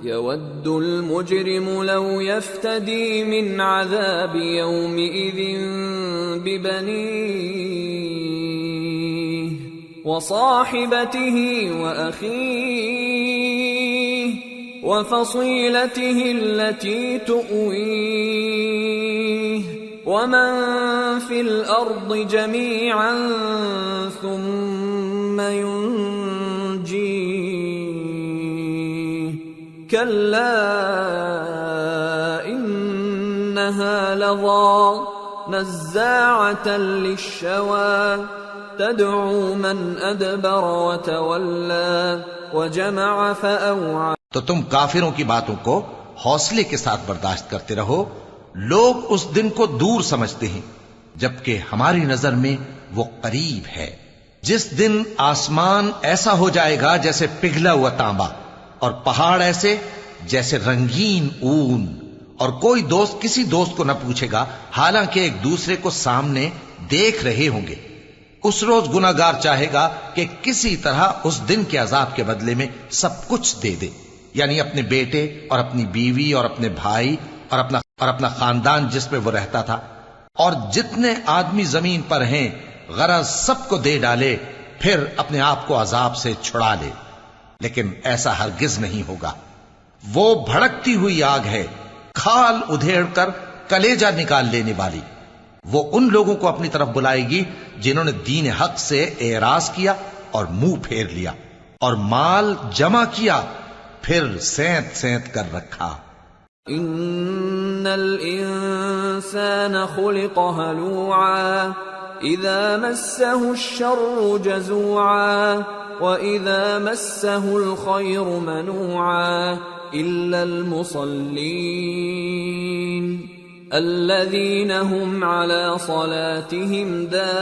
Speaker 2: يود المجرم لو يفتدي من عذاب يومئذ ببنيه وصاحبته وأخيه وفصيلته التي تؤويه ومن في الأرض جميعا ثم ينجيه كلا إنها لظى نزاعة للشوى تدعو من أدبر وتولى وجمع فأوعى۔
Speaker 3: تو تم کافروں کی باتوں کو حوصلے کے ساتھ برداشت کرتے رہو۔ لوگ اس دن کو دور سمجھتے ہیں جبکہ ہماری نظر میں وہ قریب ہے، جس دن آسمان ایسا ہو جائے گا جیسے پگھلا ہوا تانبا، اور پہاڑ ایسے جیسے رنگین اون، اور کوئی دوست کسی دوست کو نہ پوچھے گا حالانکہ ایک دوسرے کو سامنے دیکھ رہے ہوں گے۔ اس روز گناہگار چاہے گا کہ کسی طرح اس دن کے عذاب کے بدلے میں سب کچھ دے دے، یعنی اپنے بیٹے اور اپنی بیوی اور اپنے بھائی اور اپنا خاندان جس میں وہ رہتا تھا، اور جتنے آدمی زمین پر ہیں غرض سب کو دے ڈالے، پھر اپنے آپ کو عذاب سے چھڑا لے۔ لیکن ایسا ہرگز نہیں ہوگا۔ وہ بھڑکتی ہوئی آگ ہے، کھال ادھیڑ کر کلیجہ نکال لینے والی۔ وہ ان لوگوں کو اپنی طرف بلائے گی جنہوں نے دین حق سے اعراض کیا اور منہ پھیر لیا، اور مال جمع کیا پھر سینت سینت کر رکھا۔
Speaker 2: ان الانسان خلق هلوعا اذا مسه الشر جزوعا واذا مسه الخير منوعا الا المصلين الذين هم على صلاتهم دائمون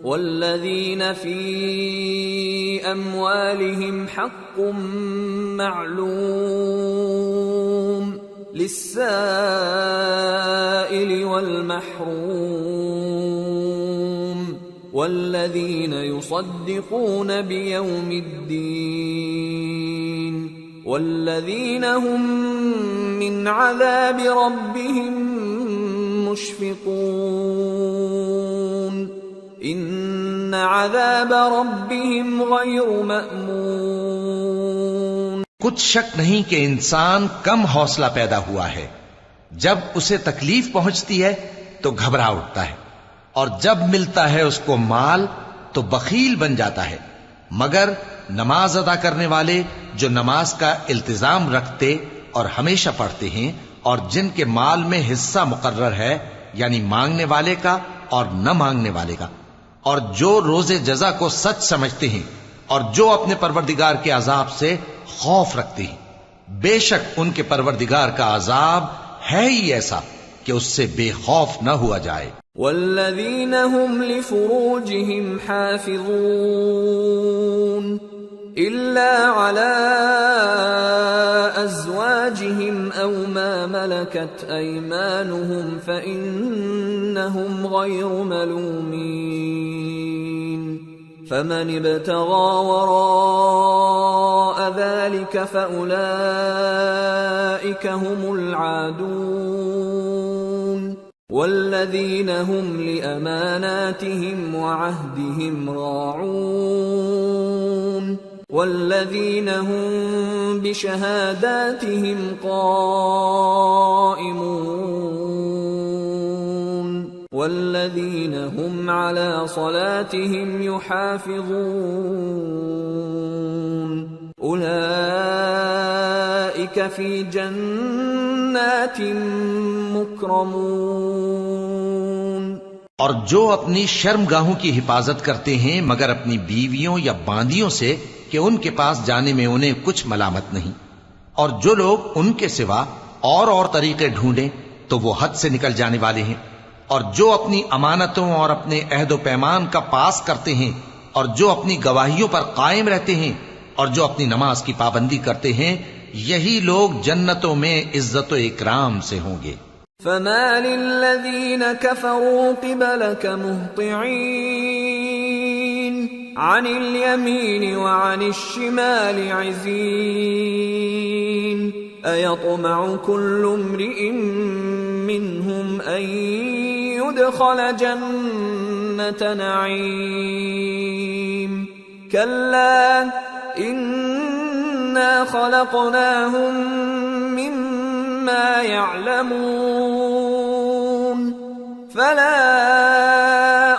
Speaker 2: والذين في أموالهم حق معلوم للسائل والمحروم والذين يصدقون بيوم الدين والذين هم من عذاب ربهم مشفقون ان عذاب ربهم غیر مأمون۔
Speaker 3: کچھ شک نہیں کہ انسان کم حوصلہ پیدا ہوا ہے، جب اسے تکلیف پہنچتی ہے تو گھبرا اٹھتا ہے، اور جب ملتا ہے اس کو مال تو بخیل بن جاتا ہے، مگر نماز ادا کرنے والے جو نماز کا التزام رکھتے اور ہمیشہ پڑھتے ہیں، اور جن کے مال میں حصہ مقرر ہے، یعنی مانگنے والے کا اور نہ مانگنے والے کا، اور جو روز جزا کو سچ سمجھتے ہیں، اور جو اپنے پروردگار کے عذاب سے خوف رکھتے ہیں، بے شک ان کے پروردگار کا عذاب ہے ہی ایسا کہ اس سے بے خوف نہ ہوا جائے۔
Speaker 2: والذین هم لفروجهم حافظون إلا على أزواجهم أو ما ملكت أيمانهم فإنهم غير ملومين فمن ابتغى وراء ذلك فأولئك هم العادون والذين هم لأماناتهم وعهدهم راعون والذين هم بشهاداتهم قائمون والذين هم على صلاتهم يحافظون أولئك في جنات مكرمون۔
Speaker 3: اور جو اپنی شرمگاہوں کی حفاظت کرتے ہیں مگر اپنی بیویوں یا باندیوں سے کہ ان کے پاس جانے میں انہیں کچھ ملامت نہیں، اور جو لوگ ان کے سوا اور طریقے ڈھونڈیں تو وہ حد سے نکل جانے والے ہیں، اور جو اپنی امانتوں اور اپنے عہد و پیمان کا پاس کرتے ہیں، اور جو اپنی گواہیوں پر قائم رہتے ہیں، اور جو اپنی نماز کی پابندی کرتے ہیں، یہی لوگ جنتوں میں عزت و اکرام سے ہوں گے۔
Speaker 2: فما للذین كفروا قبلك مهطعین عن الیمین وعن الشمال عزین ایطمع كل امرئ منهم ان يدخل جنة نعیم كلا انا خلقناهم مما يعلمون فلا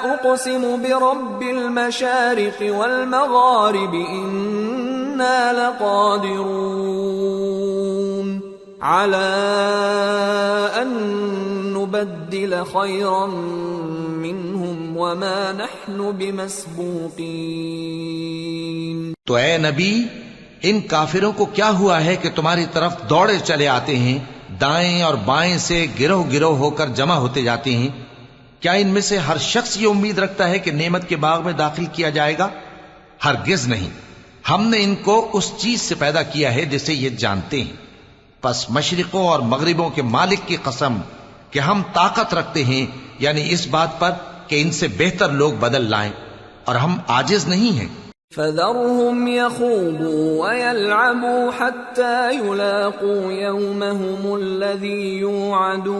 Speaker 2: اقسم برب المشارق والمغارب انا لقادرون على ان نبدل خيرا منهم وما نحن بمسبوقين۔
Speaker 3: تو اے نبی، ان کافروں کو کیا ہوا ہے کہ تمہاری طرف دوڑے چلے آتے ہیں، دائیں اور بائیں سے گروہ گروہ ہو کر جمع ہوتے جاتے ہیں؟ کیا ان میں سے ہر شخص یہ امید رکھتا ہے کہ نعمت کے باغ میں داخل کیا جائے گا؟ ہرگز نہیں، ہم نے ان کو اس چیز سے پیدا کیا ہے جسے یہ جانتے ہیں۔ پس مشرقوں اور مغربوں کے مالک کی قسم کہ ہم طاقت رکھتے ہیں، یعنی اس بات پر کہ ان سے بہتر لوگ بدل لائیں، اور ہم عاجز نہیں ہیں۔
Speaker 2: فذرهم يخوضوا ويلعبوا حتى يلاقوا يومهم الذي يوعدون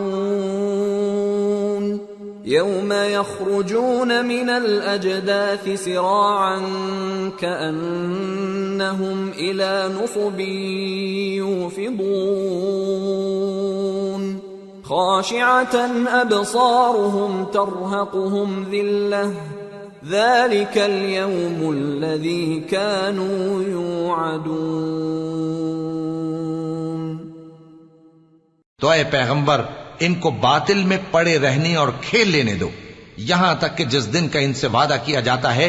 Speaker 2: يوم يخرجون من الأجداث سراعا كأنهم إلى نصب يوفضون خاشعة أبصارهم ترهقهم ذلة ذلك اليوم الذي كانوا يوعدون۔
Speaker 3: تو اے پیغمبر، ان کو باطل میں پڑے رہنے اور کھیل لینے دو یہاں تک کہ جس دن کا ان سے وعدہ کیا جاتا ہے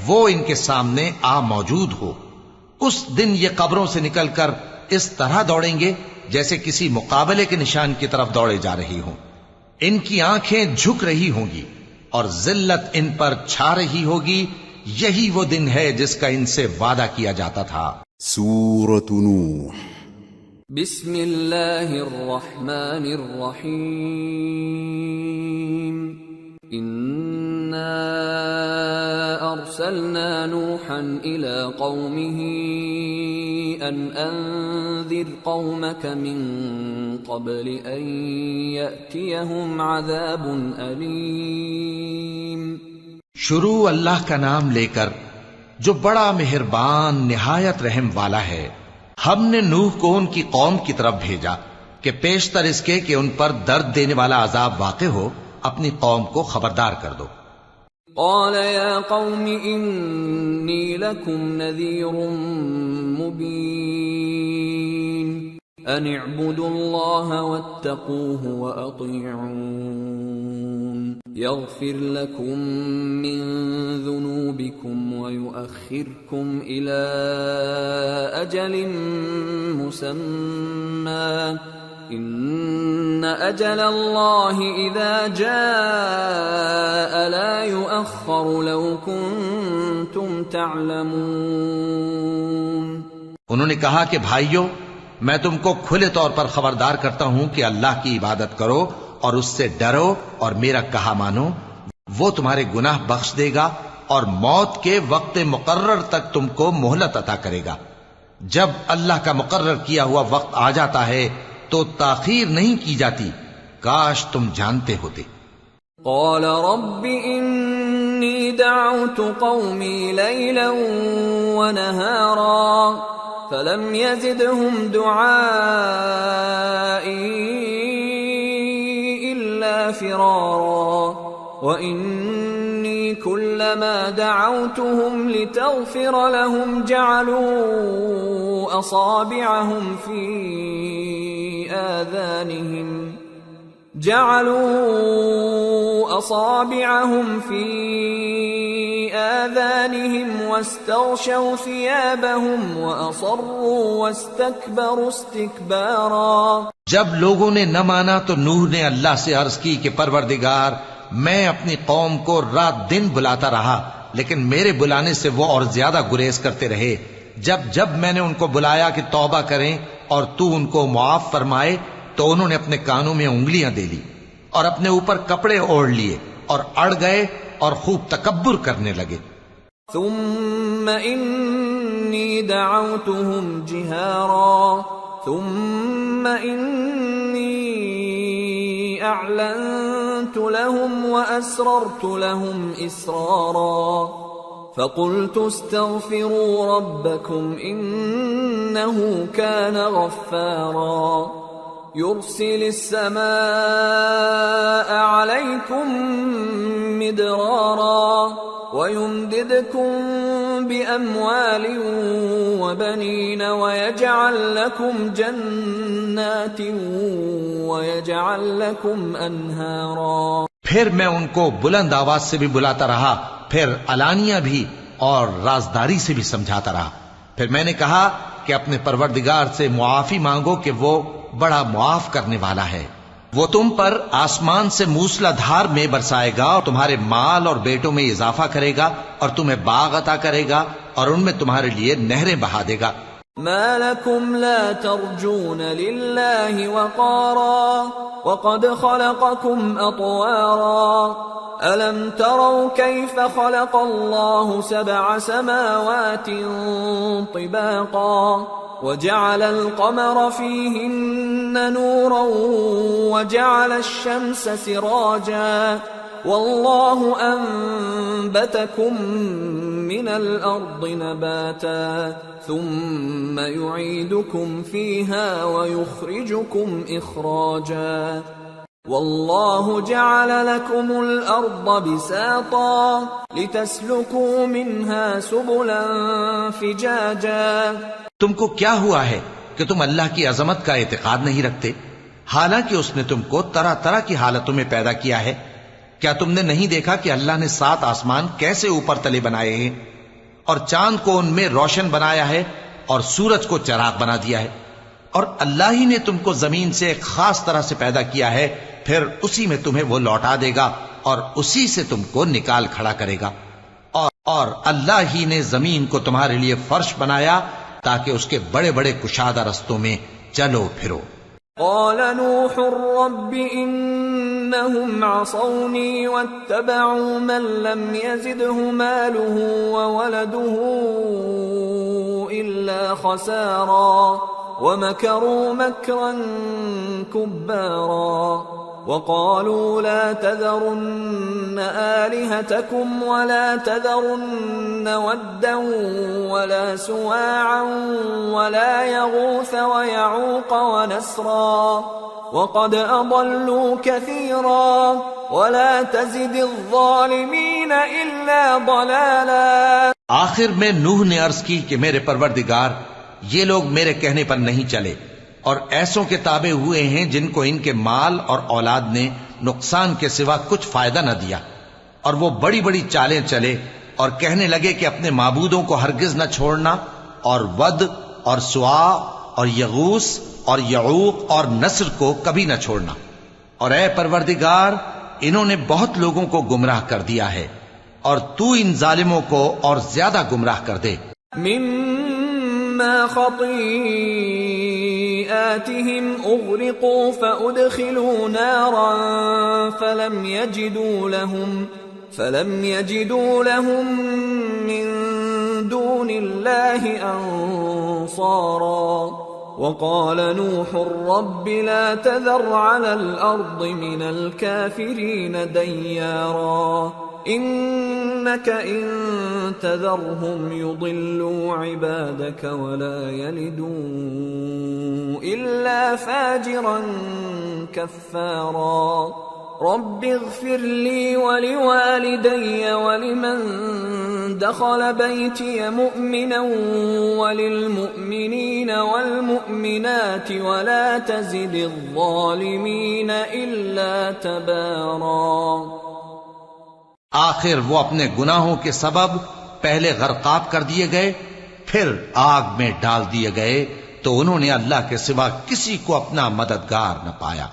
Speaker 3: وہ ان کے سامنے آ موجود ہو۔ اس دن یہ قبروں سے نکل کر اس طرح دوڑیں گے جیسے کسی مقابلے کے نشان کی طرف دوڑے جا رہی ہوں۔ ان کی آنکھیں جھک رہی ہوں گی اور ذلت ان پر چھا رہی ہوگی۔ یہی وہ دن ہے جس کا ان سے وعدہ کیا جاتا تھا۔
Speaker 1: سورة نوح۔
Speaker 2: بسم اللہ الرحمن الرحیم۔ انا ارسلنا نوحا الى قومه ان انذر قومك من قبل ان يأتيهم عذاب الیم۔
Speaker 3: شروع اللہ کا نام لے کر جو بڑا مہربان نہایت رحم والا ہے۔ ہم نے نوح کو ان کی قوم کی طرف بھیجا کہ پیشتر اس کے کہ ان پر درد دینے والا عذاب واقع ہو اپنی قوم کو خبردار کر دو۔
Speaker 2: قال يا قوم انی لکم نذیر مبین ان اعبدوا اللہ واتقوه واطیعون يغفر لكم من ذنوبكم ويؤخركم إلى أجل مسمى إن أجل الله إذا جاء لا يؤخر لو كنتم تعلمون۔
Speaker 3: انہوں نے کہا کہ بھائیو، میں تم کو کھلے طور پر خبردار کرتا ہوں کہ اللہ کی عبادت کرو اور اس سے ڈرو اور میرا کہا مانو، وہ تمہارے گناہ بخش دے گا اور موت کے وقت مقرر تک تم کو مہلت عطا کرے گا۔ جب اللہ کا مقرر کیا ہوا وقت آ جاتا ہے تو تاخیر نہیں کی جاتی، کاش تم جانتے ہوتے۔
Speaker 2: قال رب انی دعوت قومی لیلا ونہارا فلم يزدهم دعائي إلا فرارا وإني كلما دعوتهم لتغفر لهم جعلوا أصابعهم في آذانهم واستغشوا ثيابهم وأصروا واستكبروا استكبارا۔
Speaker 3: جب لوگوں نے نہ مانا تو نوح نے اللہ سے عرض کی کہ پروردگار، میں اپنی قوم کو رات دن بلاتا رہا لیکن میرے بلانے سے وہ اور زیادہ گریز کرتے رہے۔ جب میں نے ان کو بلایا کہ توبہ کریں اور تو ان کو معاف فرمائے تو انہوں نے اپنے کانوں میں انگلیاں دے لی اور اپنے اوپر کپڑے اوڑھ لیے اور اڑ گئے اور خوب تکبر کرنے لگے۔
Speaker 2: ثم انی دعوتهم جہارا ثم انی اعلنت لهم واسررت لهم اسرارا فقلت استغفروا ربكم انه كان غفارا يرسل السماء عليكم مدرارا ويمددكم بأموال وبنين ويجعل لكم جنات ويجعل لكم أنهارا۔
Speaker 3: پھر میں ان کو بلند آواز سے بھی بلاتا رہا، پھر علانیہ بھی اور رازداری سے بھی سمجھاتا رہا۔ پھر میں نے کہا کہ اپنے پروردگار سے معافی مانگو کہ وہ بڑا معاف کرنے والا ہے، وہ تم پر آسمان سے موسلا دھار میں برسائے گا اور تمہارے مال اور بیٹوں میں اضافہ کرے گا اور تمہیں باغ عطا کرے گا اور ان میں تمہارے لیے نہریں بہا دے گا۔
Speaker 2: ما لكم لا ترجون لله وقارا وقد خلقكم أطوارا ألم تروا كيف خلق الله 7 سماوات طباقا وجعل القمر فيهن نورا وجعل الشمس سراجا والله أنبتكم من الأرض نباتا ثم يعيدكم فيها ويخرجكم إخراجا والله جعل لكم الأرض بساطا لتسلكوا منها سبلا فجاجا۔
Speaker 3: تم کو کیا ہوا ہے کہ تم اللہ کی عظمت کا اعتقاد نہیں رکھتے، حالانکہ اس نے تم کو طرح طرح کی حالتوں میں پیدا کیا ہے؟ کیا تم نے نہیں دیکھا کہ اللہ نے 7 آسمان کیسے اوپر تلے بنائے ہیں اور چاند کو ان میں روشن بنایا ہے اور سورج کو چراغ بنا دیا ہے؟ اور اللہ ہی نے تم کو زمین سے ایک خاص طرح سے پیدا کیا ہے، پھر اسی میں تمہیں وہ لوٹا دے گا اور اسی سے تم کو نکال کھڑا کرے گا۔ اور اللہ ہی نے زمین کو تمہارے لیے فرش بنایا تاکہ اس کے بڑے بڑے کشادہ رستوں میں چلو پھرو۔
Speaker 2: قال نوح رب انهم عصوني واتبعوا من لم يزده ماله وولده الا خسارا ومكروا مكرا كبارا وقالوا لا تذرن آلهتكم ولا تذرن ودا ولا سواعا ولا يغوث ويعوق ونسرا وقد أضلوا كثيرا ولا تزد الظالمين إلا ضلالا۔
Speaker 3: آخر میں نوح نے عرض کی کہ میرے پروردگار، یہ لوگ میرے کہنے پر نہیں چلے اور ایسوں کے تابع ہوئے ہیں جن کو ان کے مال اور اولاد نے نقصان کے سوا کچھ فائدہ نہ دیا، اور وہ بڑی بڑی چالیں چلے اور کہنے لگے کہ اپنے معبودوں کو ہرگز نہ چھوڑنا، اور ود اور سوا اور یغوث اور یعوق اور نصر کو کبھی نہ چھوڑنا، اور اے پروردگار انہوں نے بہت لوگوں کو گمراہ کر دیا ہے، اور تو ان ظالموں کو اور زیادہ گمراہ کر دے۔
Speaker 2: مما خطيئاتهم اغرقوا فادخلوا نارا فلم يجدوا لهم من دون الله انصارا وقال نوح رب لا تذر على الارض من الكافرين ديارا انك ان تذرهم يضلوا عبادك ولا يلدوا الا فاجرا كفارا رب اغفر لي ولوالدي ولمن دخل بيتي مؤمنا وللمؤمنين والمؤمنات ولا تزد الظالمين الا تبارا۔
Speaker 3: آخر وہ اپنے گناہوں کے سبب پہلے غرقاب کر دیے گئے، پھر آگ میں ڈال دیے گئے، تو انہوں نے اللہ کے سوا کسی کو اپنا مددگار نہ پایا۔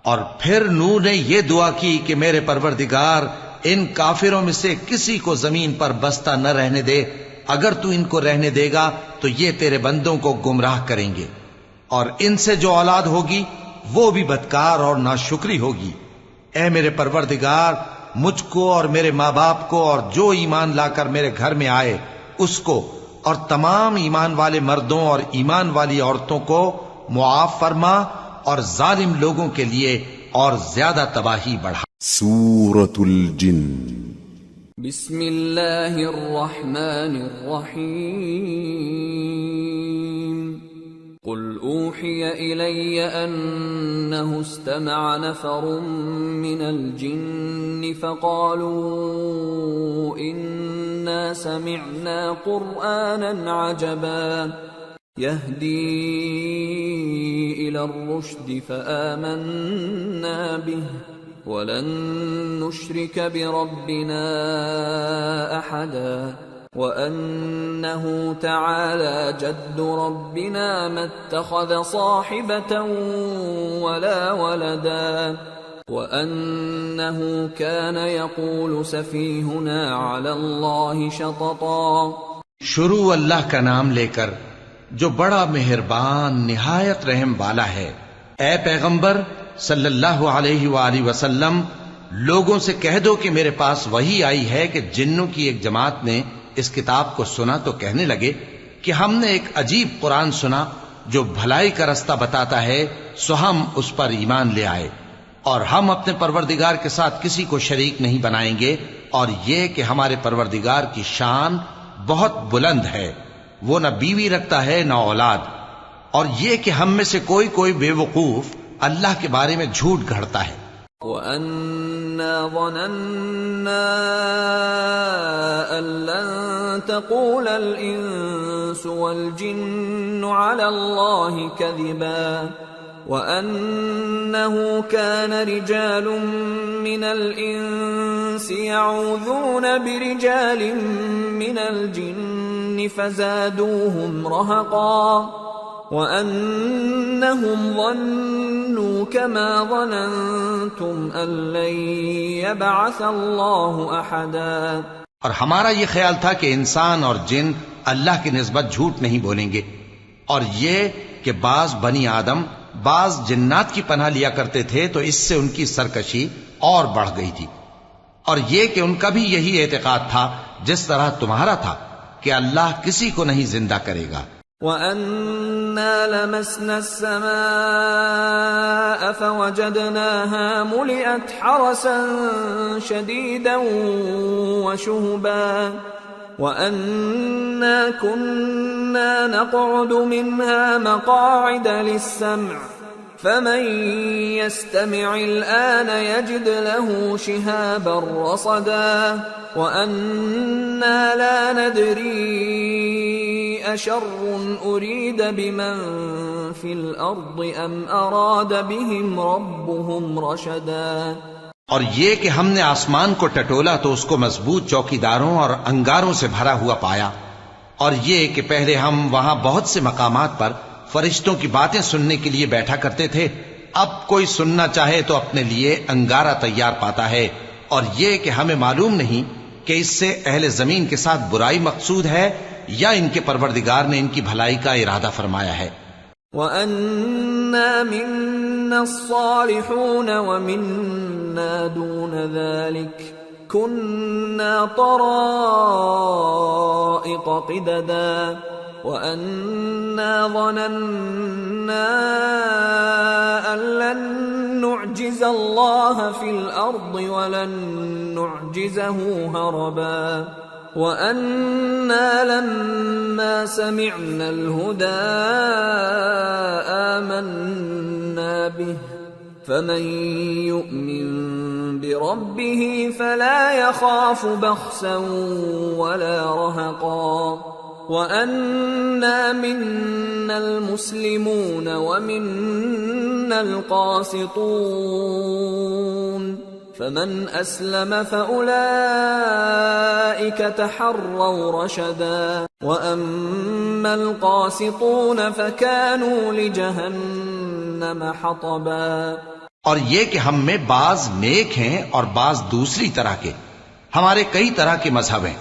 Speaker 3: اور پھر نوح نے یہ دعا کی کہ میرے پروردگار ان کافروں میں سے کسی کو زمین پر بستہ نہ رہنے دے، اگر تو ان کو رہنے دے گا تو یہ تیرے بندوں کو گمراہ کریں گے، اور ان سے جو اولاد ہوگی وہ بھی بدکار اور ناشکری ہوگی۔ اے میرے پروردگار مجھ کو اور میرے ماں باپ کو اور جو ایمان لا کر میرے گھر میں آئے اس کو اور تمام ایمان والے مردوں اور ایمان والی عورتوں کو معاف فرما، اور ظالم لوگوں کے لیے اور زیادہ تباہی بڑھا۔
Speaker 1: سورة الجن۔
Speaker 2: بسم اللہ الرحمن الرحیم۔ قل اوحی الی انہ استمع نفر من الجن فقالوا انا سمعنا قرآنا عجبا يهدي إلى الرشد فآمنا به ولن نشرك بربنا أحدا وأنه تعالى جد ربنا ما اتخذ صاحبة ولا ولدا وأنه كان يقول سفيهنا على الله شططا۔
Speaker 3: شروع اللہ کا نام لے کر جو بڑا مہربان نہایت رحم والا ہے۔ اے پیغمبر صلی اللہ علیہ وآلہ وسلم، لوگوں سے کہہ دو کہ میرے پاس وحی آئی ہے کہ جنوں کی ایک جماعت نے اس کتاب کو سنا تو کہنے لگے کہ ہم نے ایک عجیب قرآن سنا جو بھلائی کا رستہ بتاتا ہے، سو ہم اس پر ایمان لے آئے، اور ہم اپنے پروردگار کے ساتھ کسی کو شریک نہیں بنائیں گے، اور یہ کہ ہمارے پروردگار کی شان بہت بلند ہے، وہ نہ بیوی رکھتا ہے نہ اولاد، اور یہ کہ ہم میں سے کوئی بے وقوف اللہ کے بارے میں جھوٹ گھڑتا ہے۔
Speaker 2: وَأَنَّا ظَنَنَّا أَن لَّن تَقُولَ الْإِنسُ وَالْجِنُّ عَلَى اللَّهِ كَذِبًا وَأَنَّهُ كَانَ رِجَالٌ مِّنَ الْإِنسِ يَعُوذُونَ بِرِجَالٍ مِّنَ الْجِنِّ فَزَادُوهُمْ رَهَقًا وَأَنَّهُمْ ظَنُّوا كَمَا ظَنَنْتُمْ أَن لَّن يَبْعَثَ اللَّهُ أَحَدًا۔
Speaker 3: اور ہمارا یہ خیال تھا کہ انسان اور جن اللہ کی نسبت جھوٹ نہیں بولیں گے، اور یہ کہ بعض بنی آدم بعض جنات کی پناہ لیا کرتے تھے تو اس سے ان کی سرکشی اور بڑھ گئی تھی، اور یہ کہ ان کا بھی یہی اعتقاد تھا جس طرح تمہارا تھا کہ اللہ کسی کو نہیں زندہ کرے گا۔
Speaker 2: وَأَنَّا لَمَسْنَا السَّمَاءَ فَوَجَدْنَاهَا مُلِئَتْ حَرَسًا شَدِيدًا وَشُهُبًا وَأَنَّا كُنَّا نَقْعُدُ مِنْهَا مَقَاعِدَ لِلسَّمْعِ فَمَن يَسْتَمِعِ الْآنَ يَجِدْ لَهُ شِهَابًا رَّصَدًا وَأَنَّا لَا نَدْرِي أشر أريد بمن في الأرض أم أراد بهم ربهم رشدا.
Speaker 3: اور یہ کہ ہم نے آسمان کو ٹٹولا تو اس کو مضبوط چوکیداروں اور انگاروں سے بھرا ہوا پایا، اور یہ کہ پہلے ہم وہاں بہت سے مقامات پر فرشتوں کی باتیں سننے کے لیے بیٹھا کرتے تھے، اب کوئی سننا چاہے تو اپنے لیے انگارہ تیار پاتا ہے. اور یہ کہ ہمیں معلوم نہیں کہ اس سے اہل زمین کے ساتھ برائی مقصود ہے یا ان کے پروردگار نے ان کی بھلائی کا ارادہ فرمایا ہے.
Speaker 2: وَأَنَّا مِنَّا الصَّالِحُونَ وَمِنَّا دُونَ ذَلِكَ كُنَّا طَرَائِقَ قِدَدًا وَأَنَّا ظَنَنَّا أَن لَّن نُّعْجِزَ اللَّهَ فِي الْأَرْضِ وَلَن نُّعْجِزَهُ هَرَبًا وَأَنَّا لَمَّا سَمِعْنَا الْهُدَىٰ آمَنَّا بِهِ فَمَن يُؤْمِن بِرَبِّهِ فَلَا يَخَافُ بَخْسًا وَلَا رَهَقًا وَأَنَّا مِنَّا الْمُسْلِمُونَ وَمِنَّا الْقَاسِطُونَ فَمَنْ أَسْلَمَ فَأُولَئِكَ تَحَرَّوْا رَشَدًا وَأَمَّا الْقَاسِطُونَ فَكَانُوا لِجَهَنَّمَ حَطَبًا.
Speaker 3: اور یہ کہ ہم میں بعض نیک ہیں اور بعض دوسری طرح کے، ہمارے کئی طرح کے مذہب ہیں،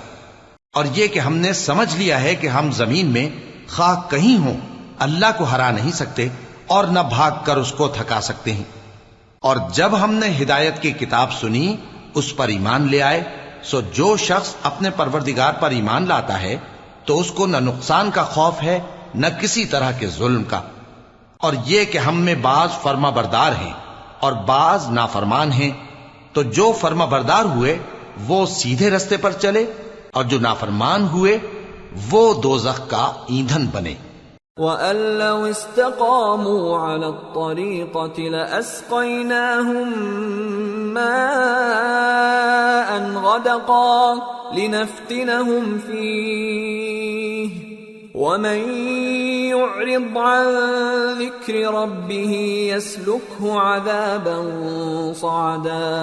Speaker 3: اور یہ کہ ہم نے سمجھ لیا ہے کہ ہم زمین میں خواہ کہیں ہوں اللہ کو ہرا نہیں سکتے اور نہ بھاگ کر اس کو تھکا سکتے ہیں. اور جب ہم نے ہدایت کی کتاب سنی اس پر ایمان لے آئے، سو جو شخص اپنے پروردگار پر ایمان لاتا ہے تو اس کو نہ نقصان کا خوف ہے نہ کسی طرح کے ظلم کا. اور یہ کہ ہم میں بعض فرما بردار ہیں اور بعض نافرمان ہیں، تو جو فرما بردار ہوئے وہ سیدھے رستے پر چلے اور جو نافرمان ہوئے وہ دوزخ کا ایندھن بنے.
Speaker 2: وَأَن لَّوْ اسْتَقَامُوا عَلَى الطَّرِيقَةِ لَأَسْقَيْنَاهُم مَّاءً غَدَقًا لِّنَفْتِنَهُمْ فِيهِ وَمَن يُعْرِضْ عَن ذِكْرِ رَبِّهِ يَسْلُكْهُ عَذَابًا صَعَدًا.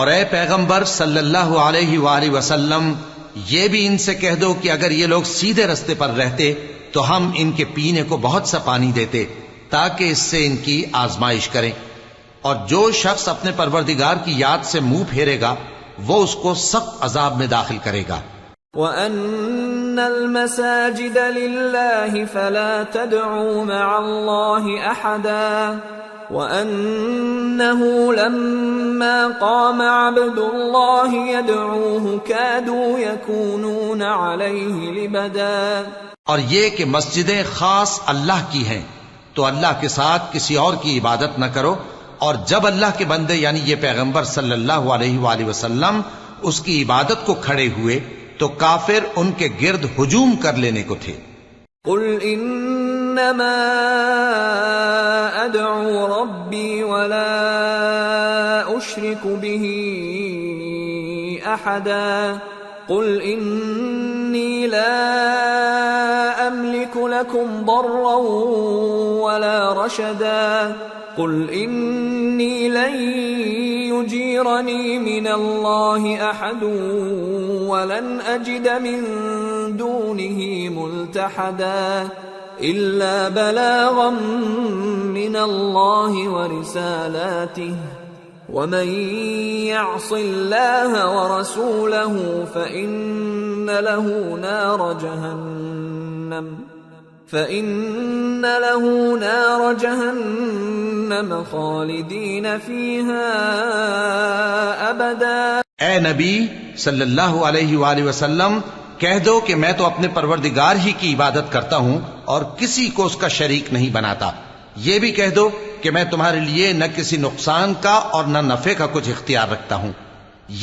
Speaker 3: اور اے پیغمبر صلی اللہ علیہ وآلہ وسلم، یہ بھی ان سے کہہ دو کہ اگر یہ لوگ سیدھے رستے پر رہتے تو ہم ان کے پینے کو بہت سا پانی دیتے تاکہ اس سے ان کی آزمائش کریں. اور جو شخص اپنے پروردگار کی یاد سے منہ پھیرے گا وہ اس کو سخت عذاب میں داخل کرے گا.
Speaker 2: وَأَنَّ الْمَسَاجِدَ لِلَّهِ فَلَا تَدْعُوا مَعَ اللَّهِ أَحَدًا وَأَنَّهُ لَمَّا قَامَ عَبْدُ اللَّهِ يَدْعُوهُ كَادُوا يَكُونُونَ عَلَيْهِ لِبَدًا.
Speaker 3: اور یہ کہ مسجدیں خاص اللہ کی ہیں تو اللہ کے ساتھ کسی اور کی عبادت نہ کرو. اور جب اللہ کے بندے یعنی یہ پیغمبر صلی اللہ علیہ وآلہ وسلم اس کی عبادت کو کھڑے ہوئے تو کافر ان کے گرد ہجوم کر لینے کو تھے.
Speaker 2: قل انما ادعو ربی ولا اشرک به احدا قل انی لا املک لکم ضرا ولا رشدا قل انی لن يجيرني من الله احد ولن اجد من دونه ملتحدا الا بلاغا من الله ورسالاته ومن يعص الله ورسوله فإن له نار جهنم خالدین فیہا ابدا.
Speaker 3: اے نبی صلی اللہ علیہ وآلہ وسلم، کہہ دو کہ میں تو اپنے پروردگار ہی کی عبادت کرتا ہوں اور کسی کو اس کا شریک نہیں بناتا. یہ بھی کہہ دو کہ میں تمہارے لیے نہ کسی نقصان کا اور نہ نفع کا کچھ اختیار رکھتا ہوں.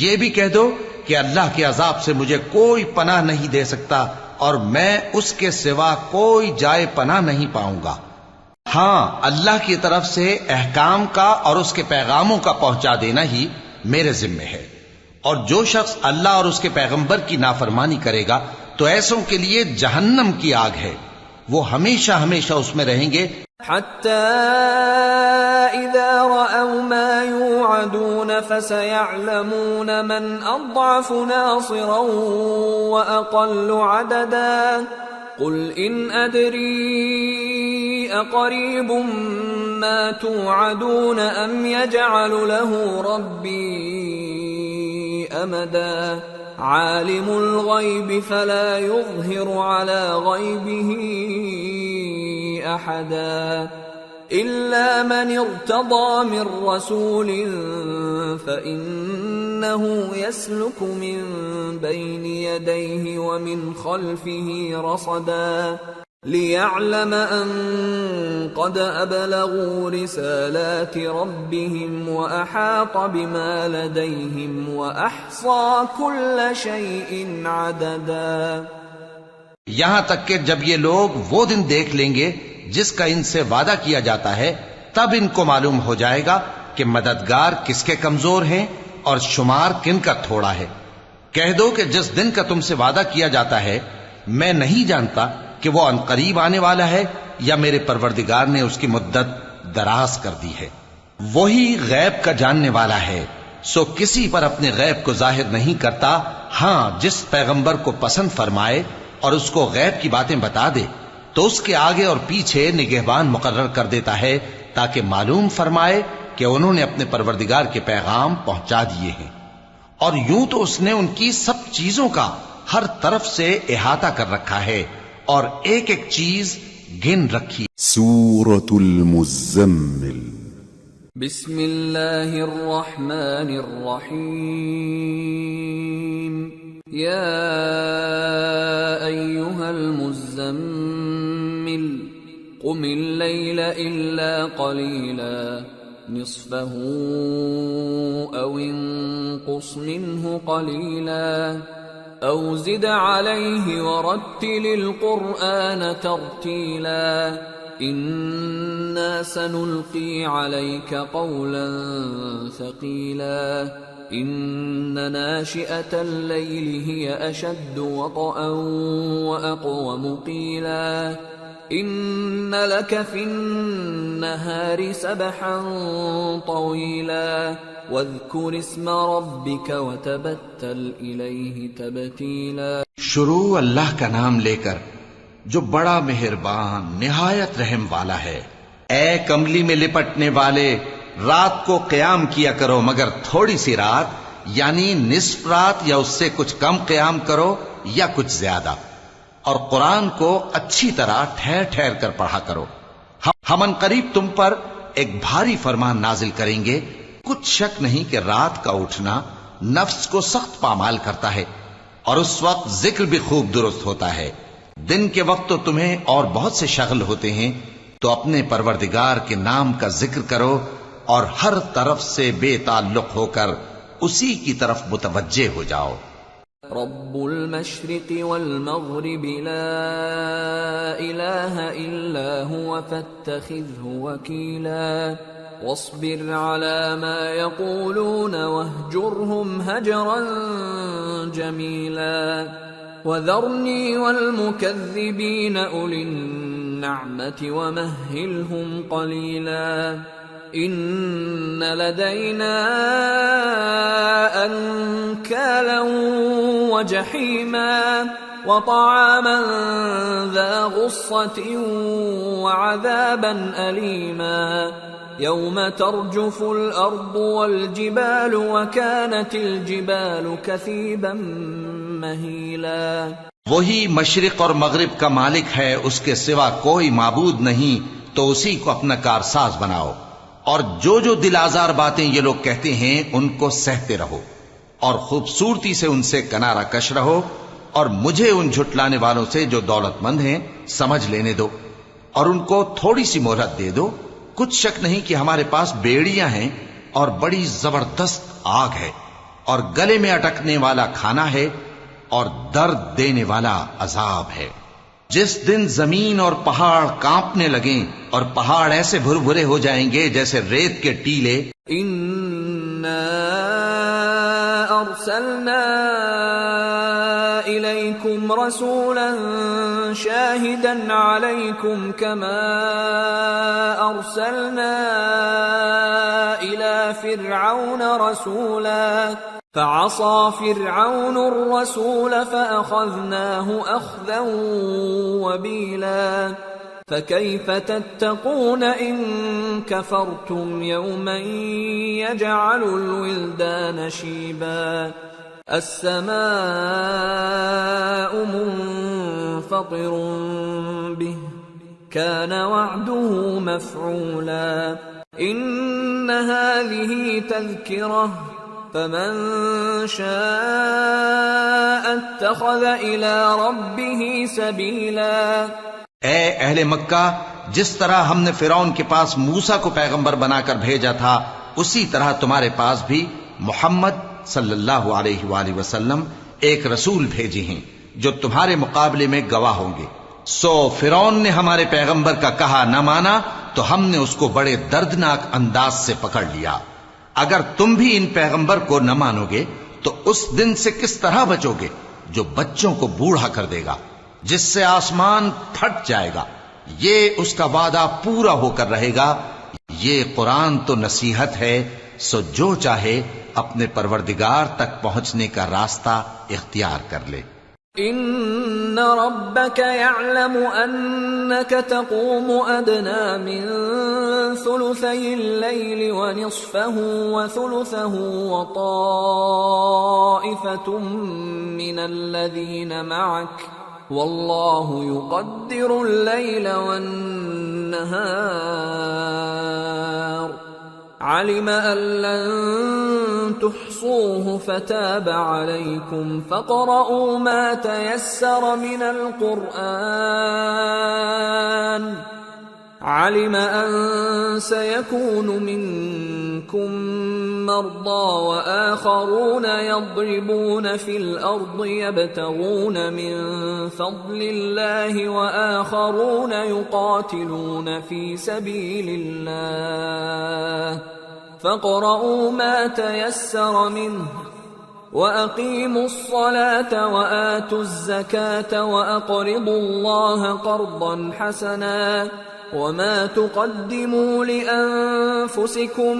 Speaker 3: یہ بھی کہہ دو کہ اللہ کے عذاب سے مجھے کوئی پناہ نہیں دے سکتا اور میں اس کے سوا کوئی جائے پناہ نہیں پاؤں گا. ہاں، اللہ کی طرف سے احکام کا اور اس کے پیغاموں کا پہنچا دینا ہی میرے ذمہ ہے. اور جو شخص اللہ اور اس کے پیغمبر کی نافرمانی کرے گا تو ایسوں کے لیے جہنم کی آگ ہے، وہ ہمیشہ ہمیشہ اس میں رہیں گے.
Speaker 2: حتى إذا رأوا ما يوعدون فسيعلمون من أضعف ناصرا وأقل عددا قل إن أدري أقريب ما توعدون أم يجعل له ربي أمدا عالم الغيب فلا يظهر على غيبه أحدا إلا من ارتضى من رسول فإنه يسلك من بين يديه ومن خلفه رصدا ليعلم أن قد أبلغوا رسالات ربهم وأحاط بما لديهم وأحصى كل شيء عددا.
Speaker 3: یہاں تک کہ جب یہ لوگ وہ دن دیکھ لیں گے جس کا ان سے وعدہ کیا جاتا ہے، تب ان کو معلوم ہو جائے گا کہ مددگار کس کے کمزور ہیں اور شمار کن کا تھوڑا ہے. کہہ دو کہ جس دن کا تم سے وعدہ کیا جاتا ہے میں نہیں جانتا کہ وہ عنقریب آنے والا ہے یا میرے پروردگار نے اس کی مدت دراز کر دی ہے. وہی غیب کا جاننے والا ہے، سو کسی پر اپنے غیب کو ظاہر نہیں کرتا، ہاں جس پیغمبر کو پسند فرمائے اور اس کو غیب کی باتیں بتا دے تو اس کے آگے اور پیچھے نگہبان مقرر کر دیتا ہے تاکہ معلوم فرمائے کہ انہوں نے اپنے پروردگار کے پیغام پہنچا دیے ہیں. اور یوں تو اس نے ان کی سب چیزوں کا ہر طرف سے احاطہ کر رکھا ہے اور ایک ایک چیز گن رکھی.
Speaker 1: سورة المزمل.
Speaker 2: بسم اللہ الرحمن الرحیم. یا ایہا المزمل قم اللیل الا قلیلا نصفه او انقص منه قلیلا او زد علیہ ورتل القرآن ترتیلا انا سنلقی علیک قولا ثقیلا ان ناشئة الليل هي اشد وطئا واقوم قیلا ان لك في النهار سبحا طويلا واذكر اسم ربك وتبتل اليه تبتیلا.
Speaker 3: شروع اللہ کا نام لے کر جو بڑا مہربان نہایت رحم والا ہے. اے کملی میں لپٹنے والے، رات کو قیام کیا کرو مگر تھوڑی سی رات، یعنی نصف رات یا اس سے کچھ کم قیام کرو یا کچھ زیادہ، اور قرآن کو اچھی طرح ٹھہر ٹھہر کر پڑھا کرو. ہم ان قریب تم پر ایک بھاری فرمان نازل کریں گے. کچھ شک نہیں کہ رات کا اٹھنا نفس کو سخت پامال کرتا ہے اور اس وقت ذکر بھی خوب درست ہوتا ہے. دن کے وقت تو تمہیں اور بہت سے شغل ہوتے ہیں، تو اپنے پروردگار کے نام کا ذکر کرو اور ہر طرف سے بے تعلق ہو کر اسی کی طرف متوجہ ہو جاؤ.
Speaker 2: رب المشرق والمغرب لا الہ الا هو فاتخذه وکیلا واصبر على ما يقولون واهجرهم هجرا جميلا وذرني والمكذبين أولي النعمة ومهلهم قليلا إن لدينا أنكالا وجحيما وطعاما ذا غصة وعذابا أليما يوم ترجف الأرض والجبال وكانت الجبال كثيبا مهيلا.
Speaker 3: وہی مشرق اور مغرب کا مالک ہے، اس کے سوا کوئی معبود نہیں، تو اسی کو اپنا کارساز بناؤ. اور جو دل آزار باتیں یہ لوگ کہتے ہیں ان کو سہتے رہو اور خوبصورتی سے ان سے کنارہ کش رہو، اور مجھے ان جھٹلانے والوں سے جو دولت مند ہیں سمجھ لینے دو اور ان کو تھوڑی سی مہلت دے دو. کچھ شک نہیں کہ ہمارے پاس بیڑیاں ہیں اور بڑی زبردست آگ ہے اور گلے میں اٹکنے والا کھانا ہے اور درد دینے والا عذاب ہے. جس دن زمین اور پہاڑ کانپنے لگیں اور پہاڑ ایسے بھر بھرے ہو جائیں گے جیسے ریت کے ٹیلے.
Speaker 2: اِنَّا أَرْسَلْنَا إِلَيْكُمْ فيكم رسولا شاهدا عليكم كما أرسلنا إلى فرعون رسولا فعصى فرعون الرسول فأخذناه أخذا وبيلا فكيف تتقون إن كفرتم يوما يجعل الولدان شيبا السماء منفطر به كان وعده مفعولا إن هذه تذكرة فمن شاء اتخذ إلى ربه سبيلا۔
Speaker 3: اے اہل مکہ، جس طرح ہم نے فرعون کے پاس موسیٰ کو پیغمبر بنا کر بھیجا تھا، اسی طرح تمہارے پاس بھی محمد صلی اللہ علیہ وآلہ وسلم ایک رسول بھیجے ہیں جو تمہارے مقابلے میں گواہ ہوں گے۔ سو فرعون نے ہمارے پیغمبر کا کہا نہ مانا تو ہم نے اس کو بڑے دردناک انداز سے پکڑ لیا۔ اگر تم بھی ان پیغمبر کو نہ مانو گے تو اس دن سے کس طرح بچو گے جو بچوں کو بوڑھا کر دے گا، جس سے آسمان پھٹ جائے گا، یہ اس کا وعدہ پورا ہو کر رہے گا۔ یہ قرآن تو نصیحت ہے، سو جو چاہے اپنے پروردگار تک پہنچنے کا راستہ اختیار کر لے۔
Speaker 2: ان ربك يعلم انك تقوم ادنى من ثلثي الليل ونصفه وثلثه وطائفة من الذين معك والله يقدر الليل والنهار علم أن لن تحصوه فتاب عليكم فاقرؤوا ما تيسر من القرآن علم أن سيكون منكم مرضى وآخرون يضربون في الأرض يبتغون من فضل الله وآخرون يقاتلون في سبيل الله فاقرؤوا ما تيسر منه وأقيموا الصلاة وآتوا الزكاة وأقرضوا الله قرضا حسنا وما تقدموا لأنفسكم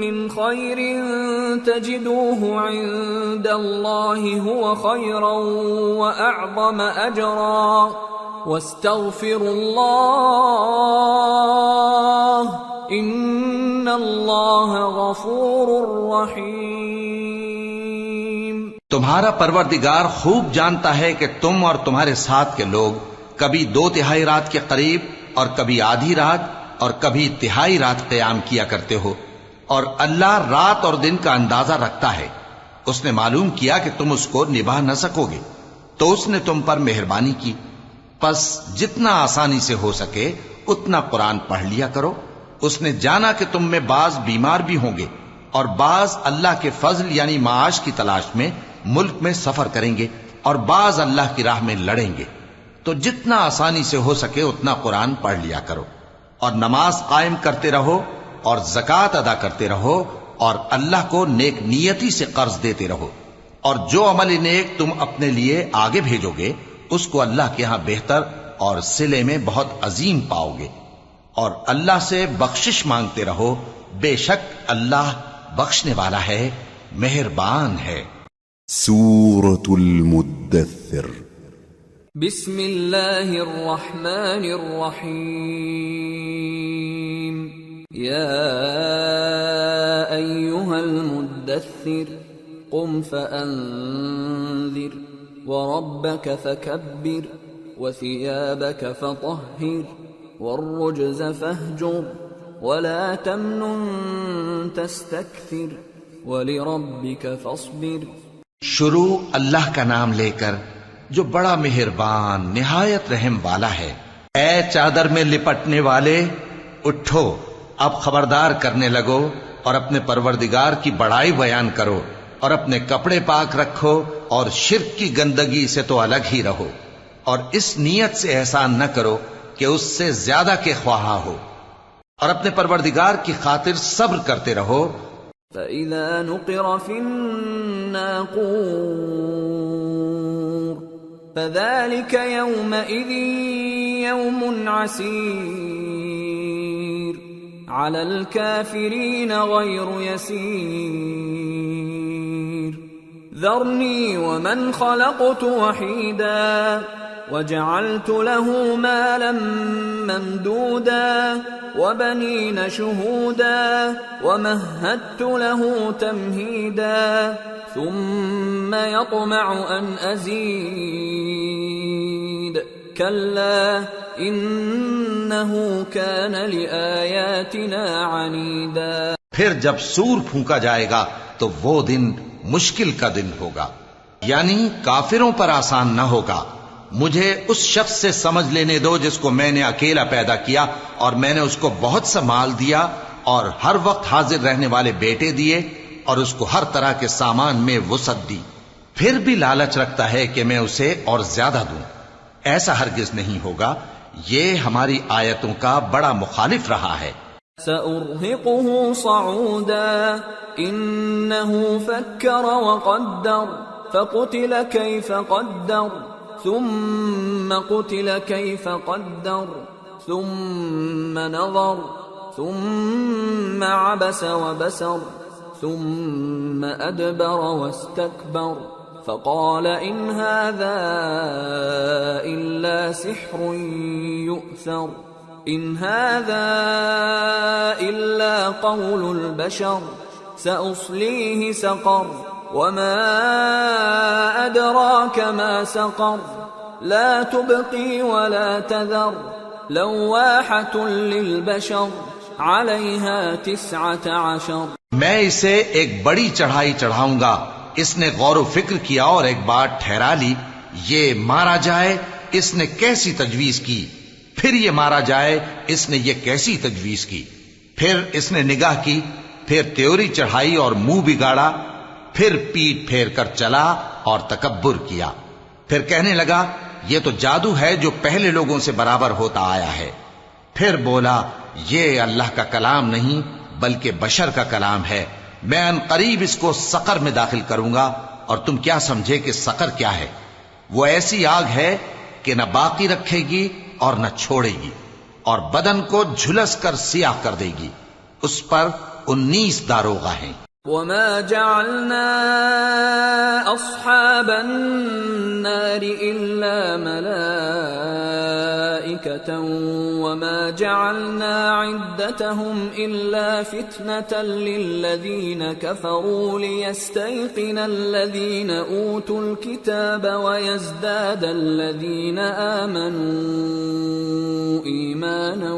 Speaker 2: من خير تجدوه عند الله هو خيرا وأعظم أجرا واستغفروا الله إن الله غفور رحيم۔
Speaker 3: تمہارا پروردگار خوب جانتا ہے کہ تم اور تمہارے ساتھ کے لوگ کبھی 2/3 رات کے قریب اور کبھی آدھی رات اور کبھی تہائی رات قیام کیا کرتے ہو، اور اللہ رات اور دن کا اندازہ رکھتا ہے۔ اس نے معلوم کیا کہ تم اس کو نبھا نہ سکو گے تو اس نے تم پر مہربانی کی، پس جتنا آسانی سے ہو سکے اتنا قرآن پڑھ لیا کرو۔ اس نے جانا کہ تم میں بعض بیمار بھی ہوں گے اور بعض اللہ کے فضل یعنی معاش کی تلاش میں ملک میں سفر کریں گے اور بعض اللہ کی راہ میں لڑیں گے، تو جتنا آسانی سے ہو سکے اتنا قرآن پڑھ لیا کرو، اور نماز قائم کرتے رہو اور زکوٰۃ ادا کرتے رہو اور اللہ کو نیک نیتی سے قرض دیتے رہو، اور جو عمل نیک تم اپنے لیے آگے بھیجو گے اس کو اللہ کے ہاں بہتر اور صلے میں بہت عظیم پاؤ گے، اور اللہ سے بخشش مانگتے رہو، بے شک اللہ بخشنے والا ہے، مہربان ہے۔
Speaker 1: سورة المدثر
Speaker 2: بسم اللہ الرحمن الرحیم یا ایہا المدثر قم فانذر وربك فكبر وثيابك فطهر والرجز فاهجر ولا تمنن تستكثر ولربك فاصبر۔
Speaker 3: شروع اللہ کا نام لے کر جو بڑا مہربان نہایت رحم والا ہے۔ اے چادر میں لپٹنے والے، اٹھو، اب خبردار کرنے لگو اور اپنے پروردگار کی بڑائی بیان کرو، اور اپنے کپڑے پاک رکھو اور شرک کی گندگی سے تو الگ ہی رہو، اور اس نیت سے احسان نہ کرو کہ اس سے زیادہ کے خواہاں ہو، اور اپنے پروردگار کی خاطر صبر کرتے رہو۔
Speaker 2: فَإِذَا نُقِرَ فِي النَّاقُورِ فذلك يومئذ يوم عسير على الكافرين غير يسير ذرني ومن خلقت وحيدا وجعلت له مالا ممدودا وبنين شهودا ومهدت له تمهيدا ثم يطمع أن أزيد كلا إنه كان لآياتنا عنيدا.
Speaker 3: پھر جب سور پھونکا جائے گا تو وہ دن مشکل کا دن ہوگا، یعنی کافروں پر آسان نہ ہوگا. مجھے اس شخص سے سمجھ لینے دو جس کو میں نے اکیلا پیدا کیا اور میں نے اس کو بہت سا مال دیا اور ہر وقت حاضر رہنے والے بیٹے دیے اور اس کو ہر طرح کے سامان میں وسعت دی، پھر بھی لالچ رکھتا ہے کہ میں اسے اور زیادہ دوں. ایسا ہرگز نہیں ہوگا، یہ ہماری آیتوں کا بڑا مخالف رہا ہے.
Speaker 2: سأرهقه صعودا إنه فكر وقدر فقتل كيف قدر ثم قتل كيف قدر ثم نظر ثم عبس وبسر ثم أدبر واستكبر فقال إن هذا إلا سحر يؤثر إن هذا إلا قول البشر سأصليه سقر وما أدراك ما سقر لا تبقي ولا تذر لواحة للبشر عليها 19.
Speaker 3: میں اسے ایک بڑی چڑھائی چڑھاؤں گا. اس نے غور و فکر کیا اور ایک بات ٹھہرا لی، یہ مارا جائے، اس نے کیسی تجویز کی، پھر یہ مارا جائے، اس نے یہ کیسی تجویز کی. پھر اس نے نگاہ کی، پھر تیوری چڑھائی اور منہ بگاڑا، پھر پیٹ پھیر کر چلا اور تکبر کیا. پھر کہنے لگا یہ تو جادو ہے جو پہلے لوگوں سے برابر ہوتا آیا ہے. پھر بولا یہ اللہ کا کلام نہیں بلکہ بشر کا کلام ہے. میں ان قریب اس کو سقر میں داخل کروں گا. اور تم کیا سمجھے کہ سقر کیا ہے؟ وہ ایسی آگ ہے کہ نہ باقی رکھے گی اور نہ چھوڑے گی، اور بدن کو جھلس کر سیاہ کر دے گی. اس پر 19 داروغہ ہیں.
Speaker 2: وما جعلنا أصحاب النار إلا ملائكة وما جعلنا عدتهم إلا فتنة للذين كفروا ليستيقن الذين أوتوا الكتاب ويزداد الذين آمنوا إيمانا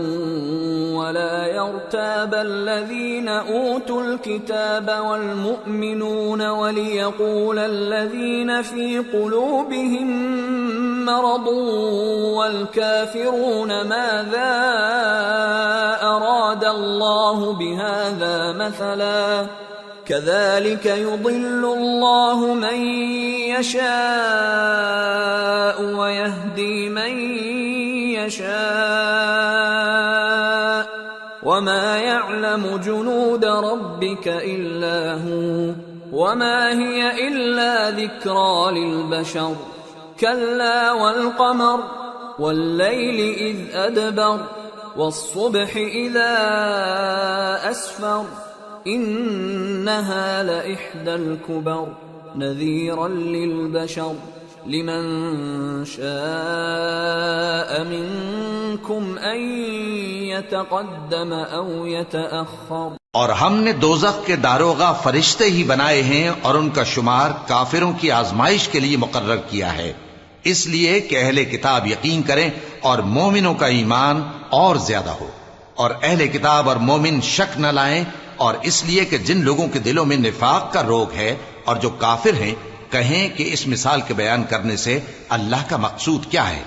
Speaker 2: ولا يرتاب الذين أوتوا الكتاب والمؤمنون وليقول الذين في قلوبهم مرض والكافرون ماذا أراد الله بهذا مثلا كذلك يضل الله من يشاء ويهدي من يشاء وما يعلم جنود ربك إلا هو وما هي إلا ذكرى للبشر كلا والقمر والليل إذ أدبر والصبح إذا أسفر إنها لإحدى الكبر نذيرا للبشر لمن شاء منكم أن يتقدم أو يتأخر.
Speaker 3: اور ہم نے دوزخ کے داروغہ فرشتے ہی بنائے ہیں اور ان کا شمار کافروں کی آزمائش کے لیے مقرر کیا ہے، اس لیے کہ اہل کتاب یقین کریں اور مومنوں کا ایمان اور زیادہ ہو، اور اہل کتاب اور مومن شک نہ لائیں، اور اس لیے کہ جن لوگوں کے دلوں میں نفاق کا روگ ہے اور جو کافر ہیں کہیں کہ اس مثال کے بیان کرنے سے اللہ کا مقصود کیا ہے.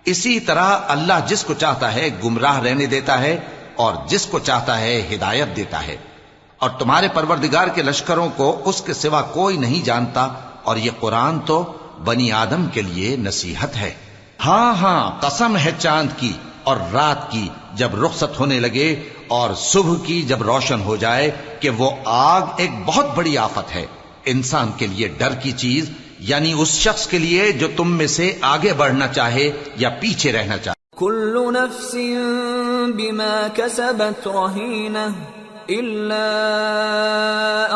Speaker 3: اسی طرح اللہ جس کو چاہتا ہے گمراہ رہنے دیتا ہے اور جس کو چاہتا ہے ہدایت دیتا ہے. اور تمہارے پروردگار کے لشکروں کو اس کے سوا کوئی نہیں جانتا، اور یہ قرآن تو بنی آدم کے لیے نصیحت ہے. ہاں ہاں قسم ہے چاند کی اور رات کی جب رخصت ہونے لگے، اور صبح کی جب روشن ہو جائے، کہ وہ آگ ایک بہت بڑی آفت ہے. انسان کے لیے ڈر کی چیز یعنی اس شخص کے لیے جو تم میں سے آگے بڑھنا چاہے یا پیچھے رہنا چاہے.
Speaker 2: كل نفس بما كسبت رهينة إلا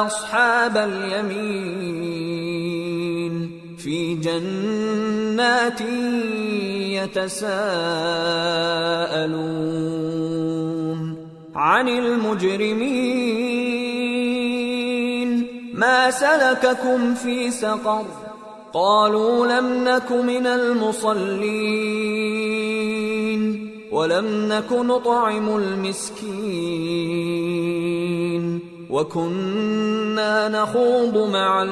Speaker 2: أصحاب اليمين في جنات يتساءلون عن المجرمين ما سلككم في سقر قالوا لم نك من المصلين ولم نك نطعم المسكين وكنا نخوض مع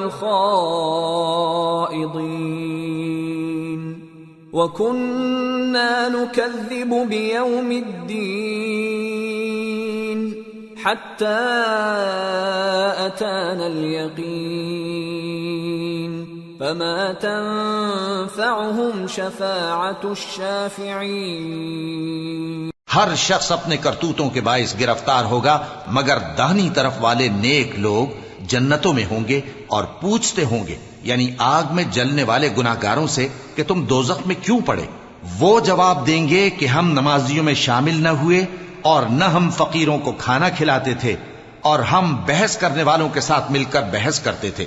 Speaker 2: الخائضين وكنا نكذب بيوم الدين حتى أتانا اليقين فما تنفعهم شفاعة الشافعين.
Speaker 3: ہر شخص اپنے کرتوتوں کے باعث گرفتار ہوگا مگر داہنی طرف والے نیک لوگ جنتوں میں ہوں گے اور پوچھتے ہوں گے یعنی آگ میں جلنے والے گناہگاروں سے کہ تم دوزخ میں کیوں پڑے. وہ جواب دیں گے کہ ہم نمازیوں میں شامل نہ ہوئے اور نہ ہم فقیروں کو کھانا کھلاتے تھے اور ہم بحث کرنے والوں کے ساتھ مل کر بحث کرتے تھے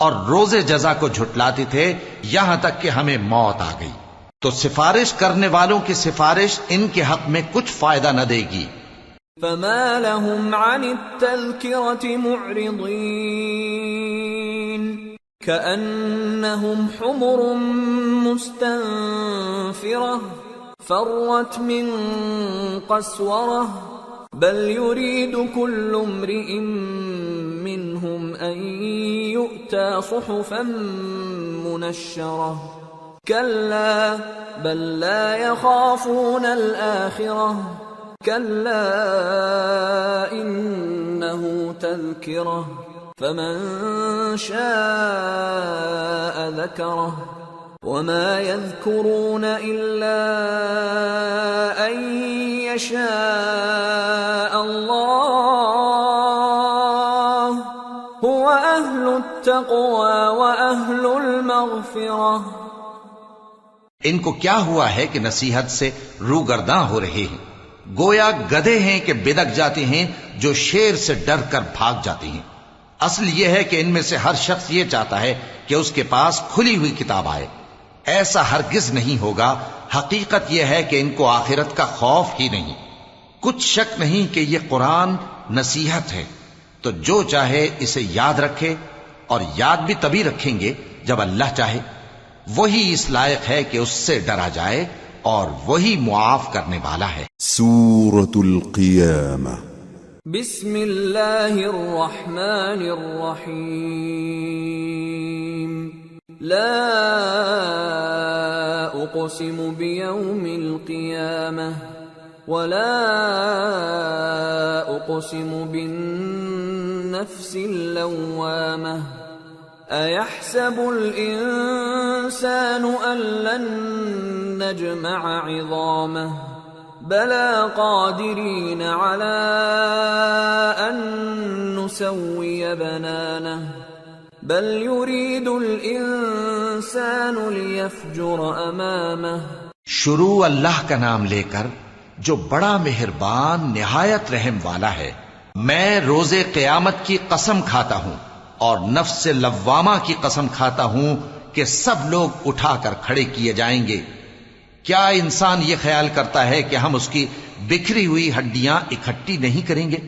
Speaker 3: اور روز جزا کو جھٹلاتے تھے یہاں تک کہ ہمیں موت آ گئی. تو سفارش کرنے والوں کی سفارش ان کے حق میں کچھ فائدہ نہ دے گی.
Speaker 2: فما لهم عن التذكرة معرضين كأنهم حمر مستنفرة فرت من قسورة بل يريد كل امرئ منهم أن يؤتى صحفا منشرة كلا بل لا يخافون الآخرة كلا إنه تذكرة فمن شاء ذكره وما يذكرون إلا أن يشاء الله هو أهل التقوى وأهل المغفرة.
Speaker 3: ان کو کیا ہوا ہے کہ نصیحت سے روگرداں ہو رہے ہیں؟ گویا گدھے ہیں کہ بدک جاتے ہیں جو شیر سے ڈر کر بھاگ جاتے ہیں. اصل یہ ہے کہ ان میں سے ہر شخص یہ چاہتا ہے کہ اس کے پاس کھلی ہوئی کتاب آئے. ایسا ہرگز نہیں ہوگا. حقیقت یہ ہے کہ ان کو آخرت کا خوف ہی نہیں. کچھ شک نہیں کہ یہ قرآن نصیحت ہے، تو جو چاہے اسے یاد رکھے، اور یاد بھی تبھی رکھیں گے جب اللہ چاہے. وہی اس لائق ہے کہ اس سے ڈرا جائے اور وہی معاف کرنے والا ہے.
Speaker 1: سورة القيامة.
Speaker 2: بسم اللہ الرحمن الرحیم. لا اقسم بیوم القیامة ولا اقسم بالنفس اللوامة أيحسب الإنسان أن لن نجمع عظامه بلى قادرين على أن نسوي بنانه بل يريد الإنسان ليفجر أمامه.
Speaker 3: شروع اللہ کا نام لے کر جو بڑا مہربان نہایت رحم والا ہے. میں روز قیامت کی قسم کھاتا ہوں اور نفس لوامہ کی قسم کھاتا ہوں کہ سب لوگ اٹھا کر کھڑے کیے جائیں گے. کیا انسان یہ خیال کرتا ہے کہ ہم اس کی بکھری ہوئی ہڈیاں اکٹھی نہیں کریں گے؟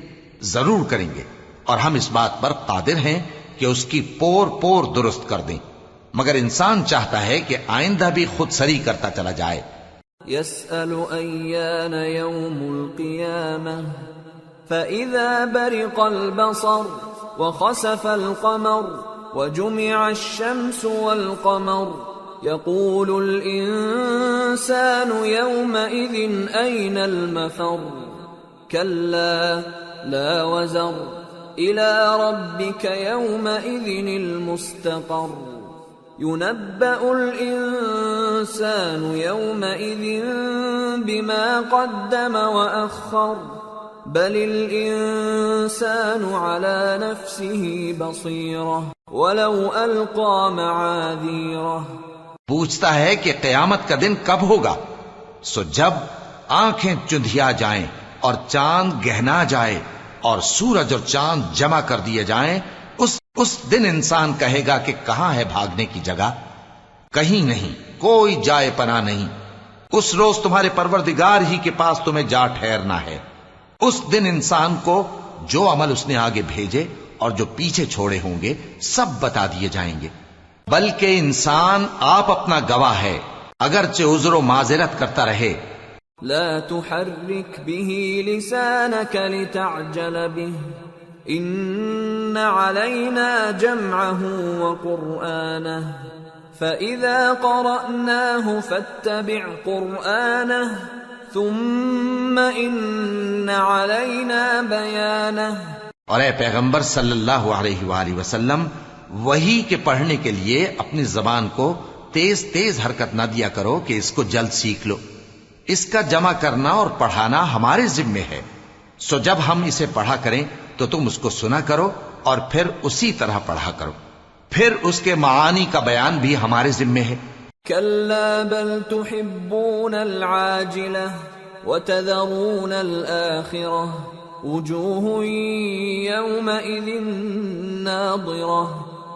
Speaker 3: ضرور کریں گے، اور ہم اس بات پر قادر ہیں کہ اس کی پور پور درست کر دیں. مگر انسان چاہتا ہے کہ آئندہ بھی خود سری کرتا چلا جائے.
Speaker 2: يسأل أيان يوم القيامة فإذا برق البصر وخسف القمر وجمع الشمس والقمر يقول الإنسان يومئذ أين المفر كلا لا وزر إلى ربك يومئذ المستقر ينبأ الإنسان يومئذ بما قدم وأخر بل الإنسان على نفسه بصيرة ولو ألقى معاذيره.
Speaker 3: پوچھتا ہے کہ قیامت کا دن کب ہوگا؟ سو جب آنکھیں چندھیا جائیں اور چاند گہنا جائے اور سورج اور چاند جمع کر دیے جائیں، اس دن انسان کہے گا کہ کہاں ہے بھاگنے کی جگہ؟ کہیں نہیں، کوئی جائے پناہ نہیں. اس روز تمہارے پروردگار ہی کے پاس تمہیں جا ٹھہرنا ہے. اس دن انسان کو جو عمل اس نے آگے بھیجے اور جو پیچھے چھوڑے ہوں گے سب بتا دیے جائیں گے. بلکہ انسان آپ اپنا گواہ ہے، اگرچہ عذر و معذرت کرتا رہے.
Speaker 2: لا تحرك به لسانك لتعجل به إن علينا جمعه وقرآنه فإذا قرأناه فاتبع قرآنه ثم إن علينا بيانه.
Speaker 3: اور اے پیغمبر صلی اللہ علیہ وآلہ وسلم، وحی کے پڑھنے کے لیے اپنی زبان کو تیز تیز حرکت نہ دیا کرو کہ اس کو جلد سیکھ لو. اس کا جمع کرنا اور پڑھانا ہمارے ذمے ہے. سو جب ہم اسے پڑھا کریں تو تم اس کو سنا کرو اور پھر اسی طرح پڑھا کرو. پھر اس کے معانی کا بیان بھی ہمارے ذمے ہے.
Speaker 2: كلا بل تحبون العاجلة وتذرون الآخرة وجوه يومئذ ناظرة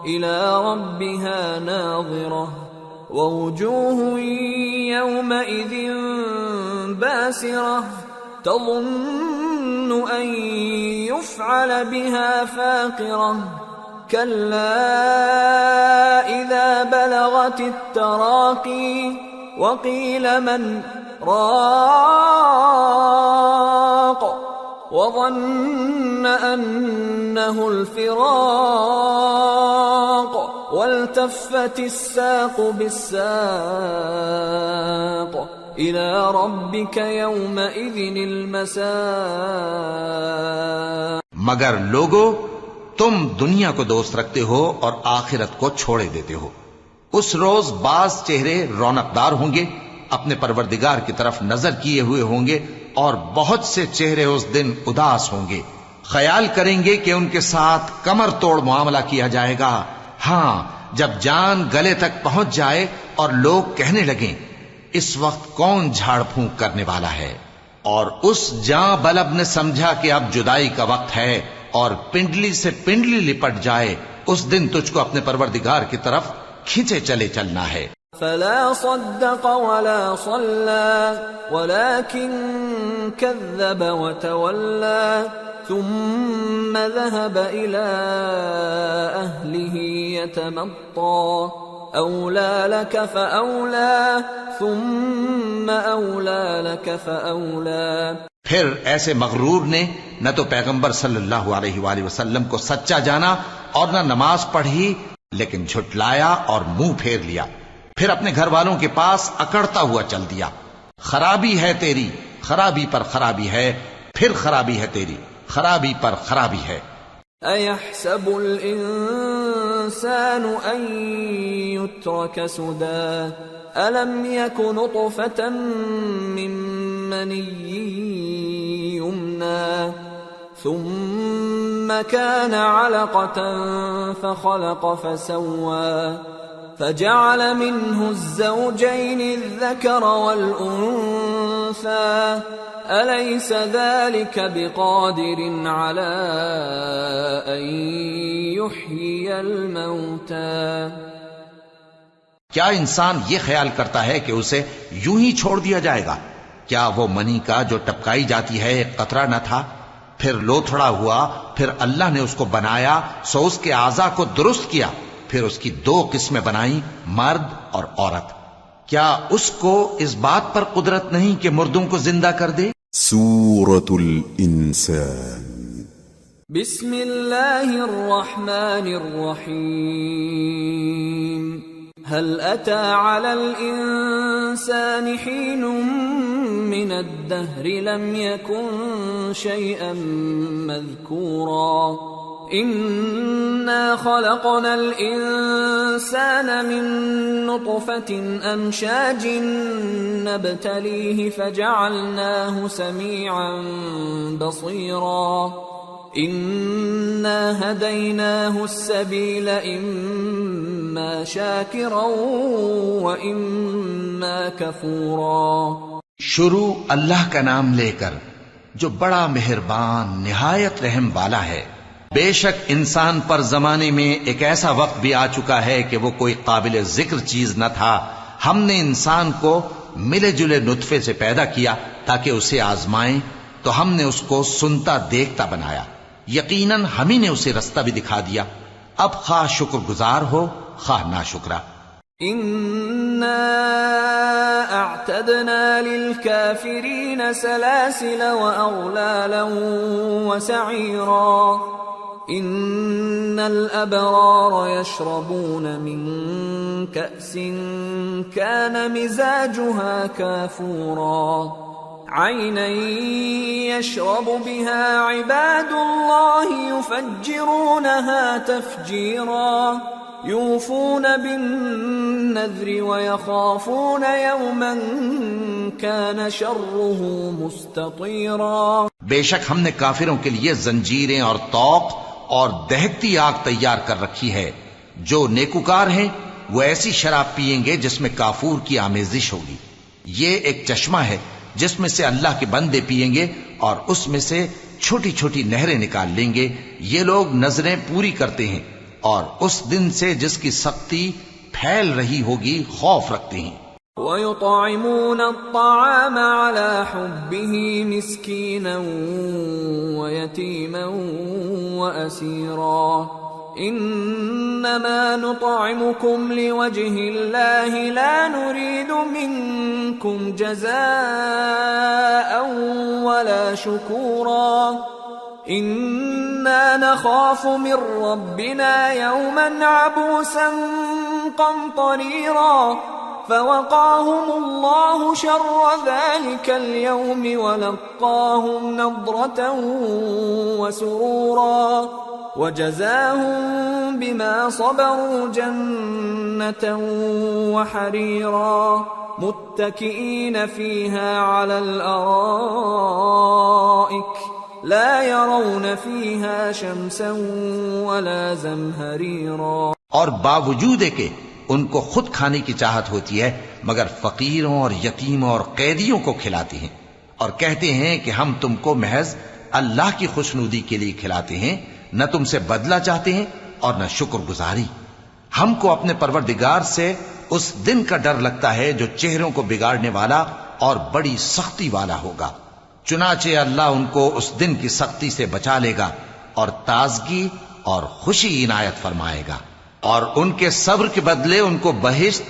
Speaker 2: إلى ربها ناظرة ووجوه يومئذ باسرة تظن أن يفعل بها فاقرة كلا إذا بلغت التراقي وقيل من راق وظن أنه الفراق والتفت الساق بالساق إلى ربك يومئذ المساق.
Speaker 3: مگر لوگو، تم دنیا کو دوست رکھتے ہو اور آخرت کو چھوڑے دیتے ہو. اس روز بعض چہرے رونقدار ہوں گے، اپنے پروردگار کی طرف نظر کیے ہوئے ہوں گے، اور بہت سے چہرے اس دن اداس ہوں گے، خیال کریں گے کہ ان کے ساتھ کمر توڑ معاملہ کیا جائے گا. ہاں، جب جان گلے تک پہنچ جائے اور لوگ کہنے لگیں اس وقت کون جھاڑ پھونک کرنے والا ہے، اور اس جاں بلب نے سمجھا کہ اب جدائی کا وقت ہے اور پنڈلی سے پنڈلی لپٹ جائے، اس دن تجھ کو اپنے پروردگار کی طرف کھینچے چلے چلنا ہے.
Speaker 2: فلا صدق ولا صلى ولكن كذب وتولى ثم ذهب إلى أهله يتمطى أولى لك فأولى ثم أولى لك فأولى.
Speaker 3: پھر ایسے مغرور نے نہ تو پیغمبر صلی اللہ علیہ وآلہ وسلم کو سچا جانا اور نہ نماز پڑھی، لیکن جھٹلایا اور منہ پھیر لیا. پھر اپنے گھر والوں کے پاس اکڑتا ہوا چل دیا. خرابی ہے تیری، خرابی پر خرابی ہے، پھر خرابی ہے تیری، خرابی پر خرابی ہے.
Speaker 2: أَيَحْسَبُ الْإِنسَانُ أَن يُتْرَكَ سُدًى أَلَمْ يَكُ نُطْفَةً مِّن مَّنِيٍّ يُمْنَىٰ ثُمَّ كَانَ عَلَقَةً فَخَلَقَ فَسَوَّىٰ فجعل منه الزوجين الذكر والأنثى أليس ذلك بقادر على أن يحيي الموتى.
Speaker 3: کیا انسان یہ خیال کرتا ہے کہ اسے یوں ہی چھوڑ دیا جائے گا؟ کیا وہ منی کا جو ٹپکائی جاتی ہے ایک قطرہ نہ تھا، پھر لوتھڑا ہوا، پھر اللہ نے اس کو بنایا، سو اس کے اعضاء کو درست کیا، پھر اس کی دو قسمیں بنائیں، مرد اور عورت. کیا اس کو اس بات پر قدرت نہیں کہ مردوں کو زندہ کر دے؟
Speaker 1: سورة الإنسان.
Speaker 2: بسم اللہ الرحمن الرحیم. هل أتى على الإنسان حين من الدهر لم يكن شيئا مذكورا إنا خلقنا الإنسان من نطفة أمشاج نبتليه فجعلناه سميعا بصيرا إنا هديناه السبيل إما شاكرا وإما كفورا.
Speaker 3: شروع اللہ کا نام لے کر جو بڑا مہربان نہایت رحم والا ہے. بے شک انسان پر زمانے میں ایک ایسا وقت بھی آ چکا ہے کہ وہ کوئی قابل ذکر چیز نہ تھا. ہم نے انسان کو ملے جلے نطفے سے پیدا کیا تاکہ اسے آزمائیں، تو ہم نے اس کو سنتا دیکھتا بنایا. یقیناً ہم ہی نے اسے رستہ بھی دکھا دیا. اب خواہ شکر گزار ہو خواہ ناشکرا.
Speaker 2: إنا أعتدنا للكافرين سلاسل وأغلالا وسعيرا. إن الأبرار يشربون من كأس كان مزاجها كافورا. عينا يشرب بها عباد الله يفجرونها تفجيرا. يوفون بالنذر ويخافون يوما كان شره مستطيرا.
Speaker 3: بے شک ہم نے کافروں کے لیے زنجیریں اور طوق اور دہکتی آگ تیار کر رکھی ہے. جو نیکوکار ہیں وہ ایسی شراب پیئیں گے جس میں کافور کی آمیزش ہوگی. یہ ایک چشمہ ہے جس میں سے اللہ کے بندے پیئیں گے اور اس میں سے چھوٹی چھوٹی نہریں نکال لیں گے. یہ لوگ نظریں پوری کرتے ہیں اور اس دن سے جس کی سختی پھیل رہی ہوگی خوف رکھتے ہیں.
Speaker 2: وَيُطْعِمُونَ الطَّعَامَ عَلَى حُبِّهِ مِسْكِينًا وَيَتِيمًا وَأَسِيرًا. إِنَّمَا نُطْعِمُكُمْ لِوَجْهِ اللَّهِ لَا نُرِيدُ مِنكُمْ جَزَاءً وَلَا شُكُورًا. إِنَّا نَخَافُ مِن رَّبِّنَا يَوْمًا عَبُوسًا قَمْطَرِيرًا. فوقاهم الله شر ذلك اليوم ولقاهم نضرة وسرورا وجزاهم بما صبروا جنة وحريرا متكئين فيها على الأرائك لا يرون فيها شمسا ولا زمهريرا.
Speaker 3: اور باوجود کہ ان کو خود کھانے کی چاہت ہوتی ہے مگر فقیروں اور یتیموں اور قیدیوں کو کھلاتے ہیں اور کہتے ہیں کہ ہم تم کو محض اللہ کی خوشنودی کے لیے کھلاتے ہیں، نہ تم سے بدلہ چاہتے ہیں اور نہ شکر گزاری. ہم کو اپنے پروردگار سے اس دن کا ڈر لگتا ہے جو چہروں کو بگاڑنے والا اور بڑی سختی والا ہوگا. چنانچہ اللہ ان کو اس دن کی سختی سے بچا لے گا اور تازگی اور خوشی عنایت فرمائے گا، اور ان کے صبر کے بدلے ان کو بہشت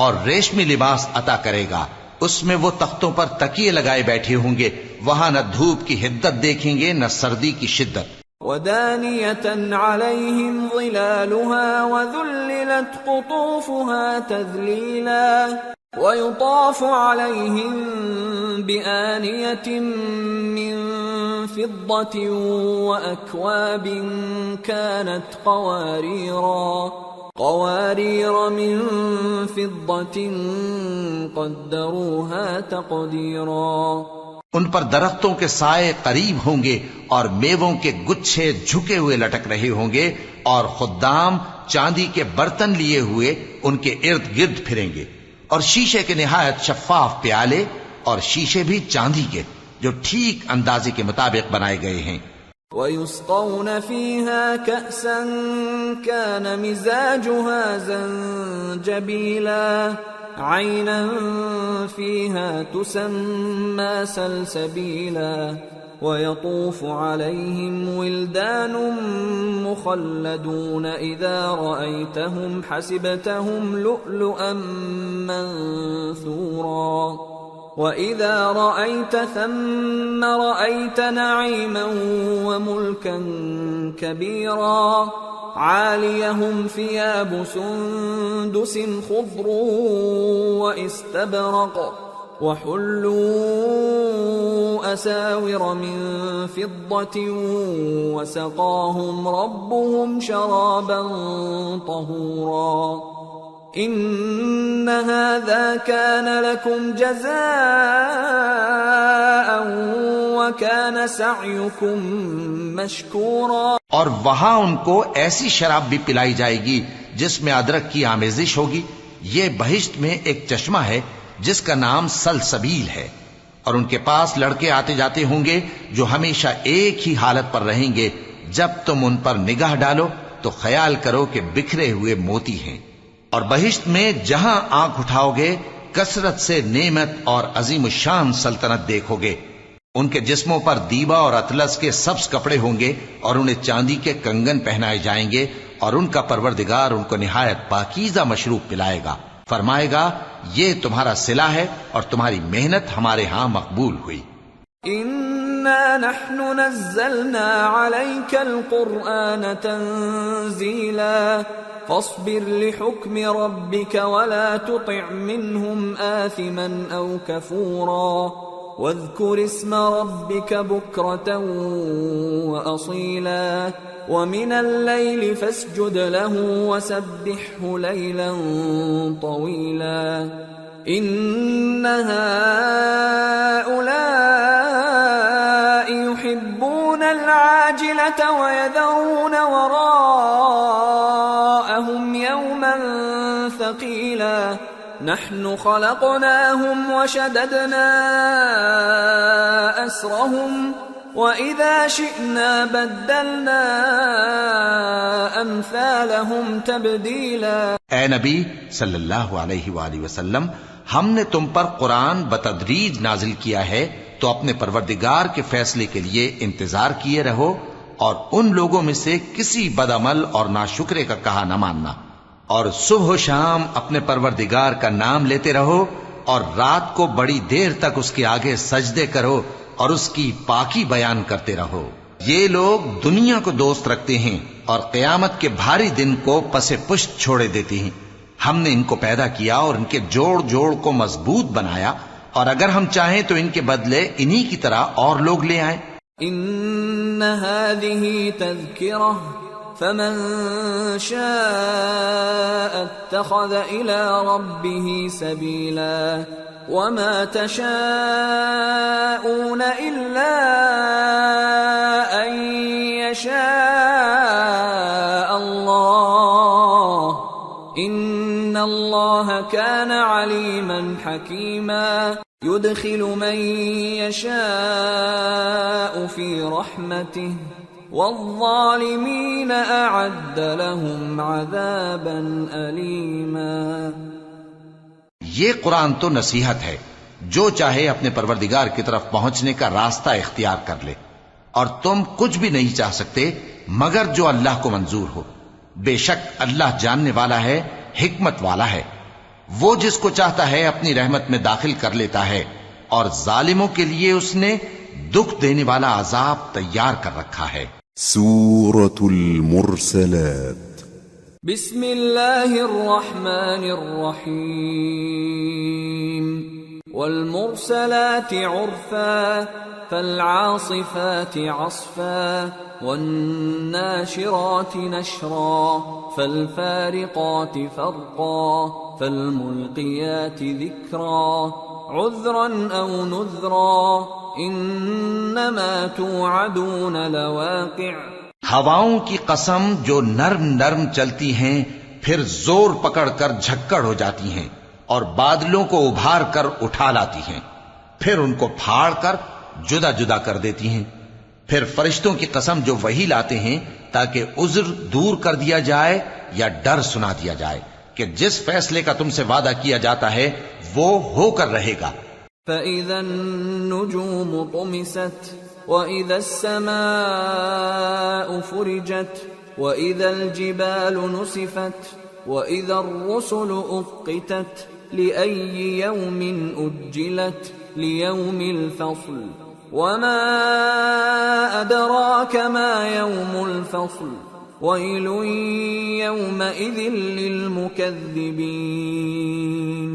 Speaker 3: اور ریشمی لباس عطا کرے گا. اس میں وہ تختوں پر تکیے لگائے بیٹھے ہوں گے، وہاں نہ دھوپ کی حدت دیکھیں گے نہ سردی کی شدت.
Speaker 2: وَدَانِيَةً عَلَيْهِمْ ظِلَالُهَا وَذُلِّلَتْ قُطُوفُهَا تَذْلِيلًا وَيُطَافُ عَلَيْهِمْ بِآنِيَةٍ مِّن فِضَّةٍ وَأَكْوَابٍ كَانَتْ قوارير من فضة قدروها تقديرا.
Speaker 3: ان پر درختوں کے سائے قریب ہوں گے اور میووں کے گچھے جھکے ہوئے لٹک رہے ہوں گے، اور خدام چاندی کے برتن لیے ہوئے ان کے ارد گرد پھریں گے، اور شیشے کے نہایت شفاف پیالے اور شیشے بھی چاندی کے جو ٹھیک اندازے کے مطابق بنائے گئے ہیں.
Speaker 2: وَيُسْقَوْنَ فِيهَا كَأْسًا كَانَ مِزَاجُهَا زَنجَبِيلًا عَيْنًا فِيهَا تُسَمَّى سَلْسَبِيلًا وَيَطُوفُ عَلَيْهِمْ وِلْدَانٌ مُخَلَّدُونَ إِذَا رَأَيْتَهُمْ حَسِبْتَهُمْ لُؤْلُؤًا مَّنثُورًا وَإِذَا رَأَيْتَ ثَمَّ رَأَيْتَ نَعِيمًا وَمُلْكًا كَبِيرًا عَالِيَهُمْ ثِيَابُ سُندُسٍ خُضْرٌ وَإِسْتَبْرَقٌ وحلوا أساور من فضة وسقاهم ربهم شرابا طهورا إن هذا كان لكم جزاء وكان سعيكم مشكورا.
Speaker 3: اور وہاں ان کو ایسی شراب بھی پلائی جائے گی جس میں ادرک کی آمیزش ہوگی. یہ بہشت میں ایک چشمہ ہے جس کا نام سلسبیل ہے، اور ان کے پاس لڑکے آتے جاتے ہوں گے جو ہمیشہ ایک ہی حالت پر رہیں گے. جب تم ان پر نگاہ ڈالو تو خیال کرو کہ بکھرے ہوئے موتی ہیں. اور بہشت میں جہاں آنکھ اٹھاؤ گے کثرت سے نعمت اور عظیم الشان سلطنت دیکھو گے. ان کے جسموں پر دیبا اور اطلس کے سبز کپڑے ہوں گے اور انہیں چاندی کے کنگن پہنائے جائیں گے، اور ان کا پروردگار ان کو نہایت پاکیزہ مشروب پلائے گا. فرمائے گا یہ تمہارا صلہ ہے اور تمہاری محنت ہمارے ہاں مقبول ہوئی.
Speaker 2: إنا نحن نزلنا عليك القرآن تنزيلا فاصبر لحكم ربك ولا تطع منهم آثما أو كفورا واذكر اسم ربك بكرة وأصيلا ومن الليل فاسجد له وسبحه ليلا طويلا إن هؤلاء يحبون العاجلة ويذرون وراءهم يوما ثقيلا نحن خلقناهم وشددنا أسرهم وَإِذَا شِئْنَا بَدَّلْنَا أَمْثَالَهُمْ تَبْدِيلًا.
Speaker 3: اے نبی صلی اللہ علیہ وآلہ وسلم، ہم نے تم پر قرآن بتدریج نازل کیا ہے، تو اپنے پروردگار کے فیصلے کے لیے انتظار کیے رہو، اور ان لوگوں میں سے کسی بدعمل اور ناشکرے کا کہا نہ ماننا، اور صبح و شام اپنے پروردگار کا نام لیتے رہو، اور رات کو بڑی دیر تک اس کے آگے سجدے کرو اور اس کی پاکی بیان کرتے رہو. یہ لوگ دنیا کو دوست رکھتے ہیں اور قیامت کے بھاری دن کو پس پشت چھوڑے دیتے ہیں. ہم نے ان کو پیدا کیا اور ان کے جوڑ جوڑ کو مضبوط بنایا، اور اگر ہم چاہیں تو ان کے بدلے انہی کی طرح اور لوگ لے آئیں.
Speaker 2: ان هذه تذکرہ فمن شاء اتخذ الى ربه سبیلا وما تشاءون الا ان يشاء الله ان الله كان عليما حكيما يدخل من يشاء في رحمته والظالمين اعد لهم عذابا اليما.
Speaker 3: یہ قرآن تو نصیحت ہے، جو چاہے اپنے پروردگار کی طرف پہنچنے کا راستہ اختیار کر لے، اور تم کچھ بھی نہیں چاہ سکتے مگر جو اللہ کو منظور ہو. بے شک اللہ جاننے والا ہے، حکمت والا ہے. وہ جس کو چاہتا ہے اپنی رحمت میں داخل کر لیتا ہے، اور ظالموں کے لیے اس نے دکھ دینے والا عذاب تیار کر رکھا ہے.
Speaker 1: سورة المرسلات.
Speaker 2: بسم اللہ الرحمن الرحیم. والمرسلات عرفا فالعاصفات عصفا والناشرات نشرا فالفارقات فرقا فالملقيات ذكرا عذرا أو نذرا إنما توعدون لواقع.
Speaker 3: ہواؤں کی قسم جو نرم نرم چلتی ہیں پھر زور پکڑ کر جھکڑ ہو جاتی ہیں، اور بادلوں کو ابھار کر اٹھا لاتی ہیں، پھر ان کو پھاڑ کر جدا جدا کر دیتی ہیں. پھر فرشتوں کی قسم جو وہی لاتے ہیں تاکہ عذر دور کر دیا جائے یا ڈر سنا دیا جائے کہ جس فیصلے کا تم سے وعدہ کیا جاتا ہے وہ ہو کر رہے گا.
Speaker 2: فَإِذَا النُّجُومُ طُمِسَتْ وَإِذَا السَّمَاءُ فُرِجَتْ وَإِذَا الْجِبَالُ نُسِفَتْ وَإِذَا الرُّسُلُ أُقِّتَتْ لِأَيِّ يَوْمٍ أُجِّلَتْ لِيَوْمِ الْفَصْلِ وَمَا أَدْرَاكَ مَا يَوْمُ الْفَصْلِ وَيْلٌ يَوْمَئِذٍ لِّلْمُكَذِّبِينَ.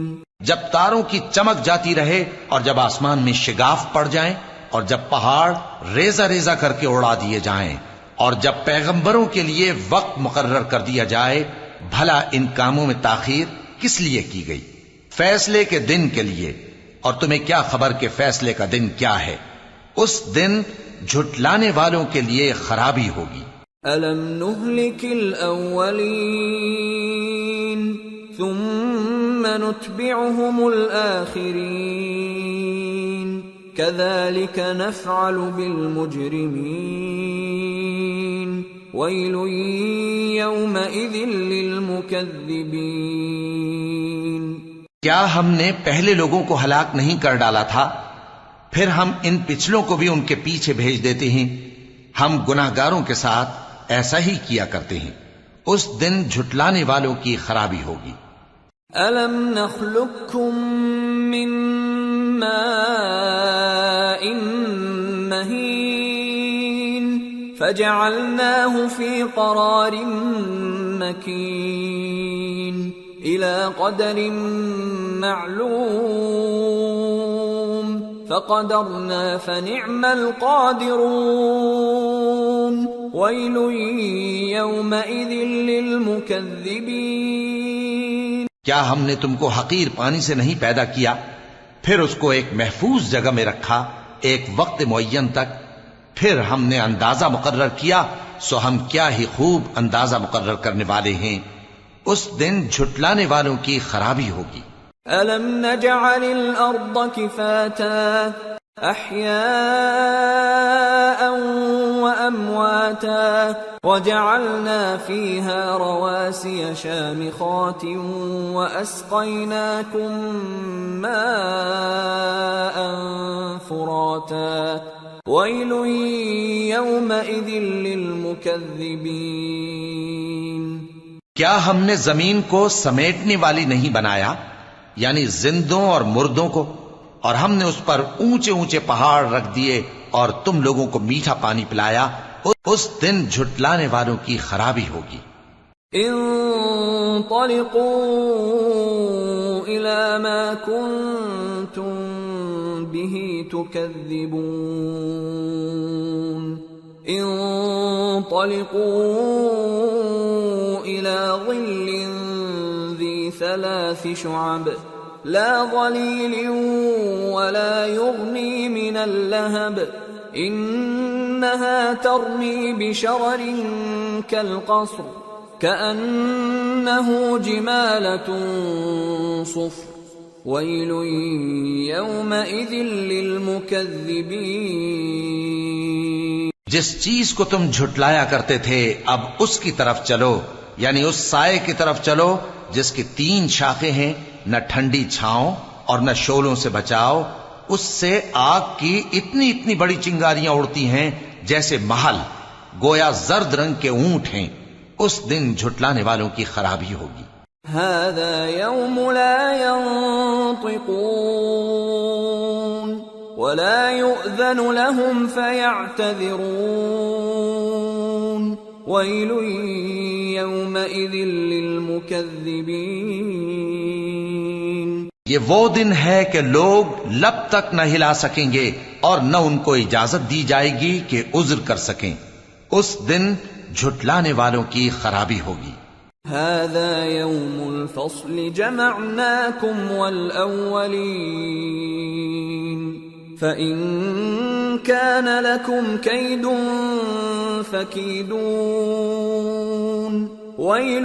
Speaker 3: جب تاروں کی چمک جاتی رہے اور جب آسمان میں شگاف پڑ جائیں اور جب پہاڑ ریزہ ریزہ کر کے اڑا دیے جائیں اور جب پیغمبروں کے لیے وقت مقرر کر دیا جائے، بھلا ان کاموں میں تاخیر کس لیے کی گئی؟ فیصلے کے دن کے لیے، اور تمہیں کیا خبر کہ فیصلے کا دن کیا ہے؟ اس دن جھٹلانے والوں کے لیے خرابی ہوگی۔
Speaker 2: أَلَمْ نُهْلِكِ الْأَوَّلِينَ ثُمَّ نُتْبِعُهُمُ الْآخِرِينَ كَذَلِكَ نَفْعَلُ بِالْمُجْرِمِينَ وَيْلٌ يَوْمَئِذٍ لِّلْمُكَذِّبِينَ۔
Speaker 3: کیا ہم نے پہلے لوگوں کو ہلاک نہیں کر ڈالا تھا؟ پھر ہم ان پچھلوں کو بھی ان کے پیچھے بھیج دیتے ہیں۔ ہم گناہگاروں کے ساتھ ایسا ہی کیا کرتے ہیں۔ اس دن جھٹلانے والوں کی خرابی ہوگی۔
Speaker 2: أَلَمْ نَخْلُقكُّم مِّن مَّاءٍ مَّهِينٍ فَجَعَلْنَاهُ فِي قَرَارٍ مَّكِينٍ إِلَى قَدَرٍ مَّعْلُومٍ فَقَدَرْنَا فَنِعْمَ الْقَادِرُونَ وَيْلٌ يَوْمَئِذٍ لِّلْمُكَذِّبِينَ۔
Speaker 3: کیا ہم نے تم کو حقیر پانی سے نہیں پیدا کیا، پھر اس کو ایک محفوظ جگہ میں رکھا ایک وقت معین تک، پھر ہم نے اندازہ مقرر کیا، سو ہم کیا ہی خوب اندازہ مقرر کرنے والے ہیں۔ اس دن جھٹلانے والوں کی خرابی ہوگی۔
Speaker 2: أَلَمْ نَجْعَلِ الْأَرْضَ كِفَاتًا أَحْيَاءً وَأَمْوَاتًا وَجَعَلْنَا فِيهَا رَوَاسِيَ شَامِخَاتٍ وَأَسْقَيْنَاكُم مَّاءً فُرَاتًا وَيْلٌ يَوْمَئِذٍ لِّلْمُكَذِّبِينَ۔
Speaker 3: کیا ہم نے زمین کو سمیٹنے والی نہیں بنایا، یعنی زندوں اور مردوں کو، اور ہم نے اس پر اونچے اونچے پہاڑ رکھ دیے اور تم لوگوں کو میٹھا پانی پلایا؟ اس دن جھٹلانے والوں کی خرابی ہوگی۔
Speaker 2: انطلقوا إلى ما كنتم به تكذبون انطلقوا إلى ظل ذي 3 شعب لا ظليل ولا يغني من اللهب إنها ترمي بشرر كالقصر كأنه جمالة صفر ويل يومئذ للمكذبين۔
Speaker 3: جس چیز کو تم جھٹلایا کرتے تھے اب اس کی طرف چلو، یعنی اس سائے کی طرف چلو جس کی 3 شاخیں ہیں، نہ ٹھنڈی چھاؤں اور نہ شعلوں سے بچاؤ، اس سے آگ کی اتنی اتنی بڑی چنگاریاں اڑتی ہیں جیسے محل، گویا زرد رنگ کے اونٹ ہیں۔ اس دن جھٹلانے والوں کی خرابی ہوگی۔
Speaker 2: هذا يوم لا ينطقون ولا يؤذن لهم فيعتذرون ويل يومئذ للمكذبين۔
Speaker 3: یہ وہ دن ہے کہ لوگ لب تک نہ ہلا سکیں گے اور نہ ان کو اجازت دی جائے گی کہ عذر کر سکیں۔ اس دن جھٹلانے والوں کی خرابی ہوگی۔
Speaker 2: هذا يوم الفصل جمعناكم والأولين فإن كان لكم كيد فكيدون ويل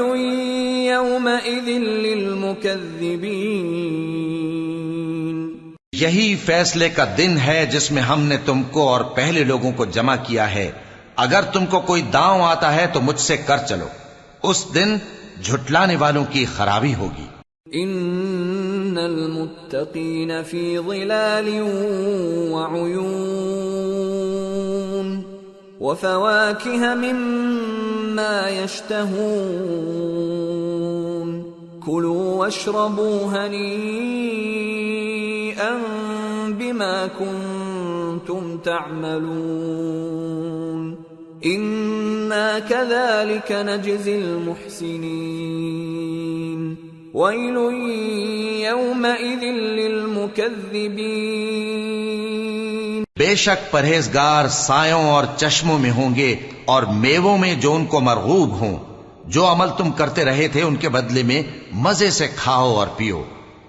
Speaker 2: يومئذ للمكذبين۔
Speaker 3: یہی فیصلے کا دن ہے جس میں ہم نے تم کو اور پہلے لوگوں کو جمع کیا ہے۔ اگر تم کو کوئی داؤں آتا ہے تو مجھ سے کر چلو۔ اس دن جھٹلانے والوں کی خرابی ہوگی۔
Speaker 2: ان المتقین فی ظلال وعیون وفواکہ مما یشتہون کلوا واشربوا ہنیئا بما کنتم تعملون انا كذلك نجزي المحسنين۔ ويل يومئذ للمكذبين.
Speaker 3: بے شک پرہیزگار سایوں اور چشموں میں ہوں گے اور میووں میں جو ان کو مرغوب ہوں. جو عمل تم کرتے رہے تھے ان کے بدلے میں مزے سے کھاؤ اور پیو.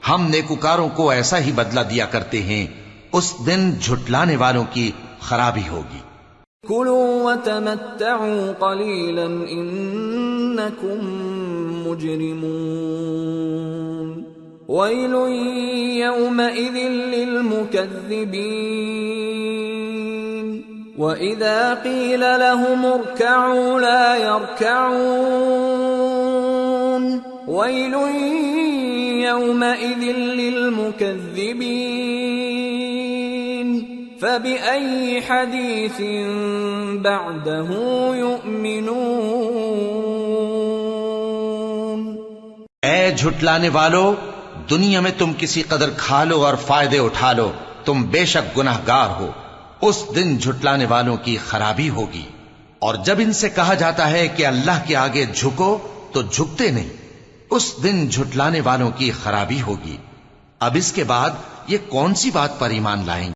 Speaker 3: ہم نیکوکاروں کو ایسا ہی بدلہ دیا کرتے ہیں. اس دن جھٹلانے والوں کی خرابی ہوگی.
Speaker 2: كلوا وتمتعوا قليلا إنكم مجرمون. ويل يومئذ للمكذبين. وإذا قيل لهم اركعوا لا يركعون. ويل يومئذ للمكذبين. فبأي حديث بعده يؤمنون.
Speaker 3: اے جھٹلانے والو، دنیا میں تم کسی قدر کھا لو اور فائدے اٹھا لو، تم بے شک گناہگار ہو. اس دن جھٹلانے والوں کی خرابی ہوگی. اور جب ان سے کہا جاتا ہے کہ اللہ کے آگے جھکو تو جھکتے نہیں. اس دن جھٹلانے والوں کی خرابی ہوگی. اب اس کے بعد یہ کون سی بات پر ایمان لائیں گے؟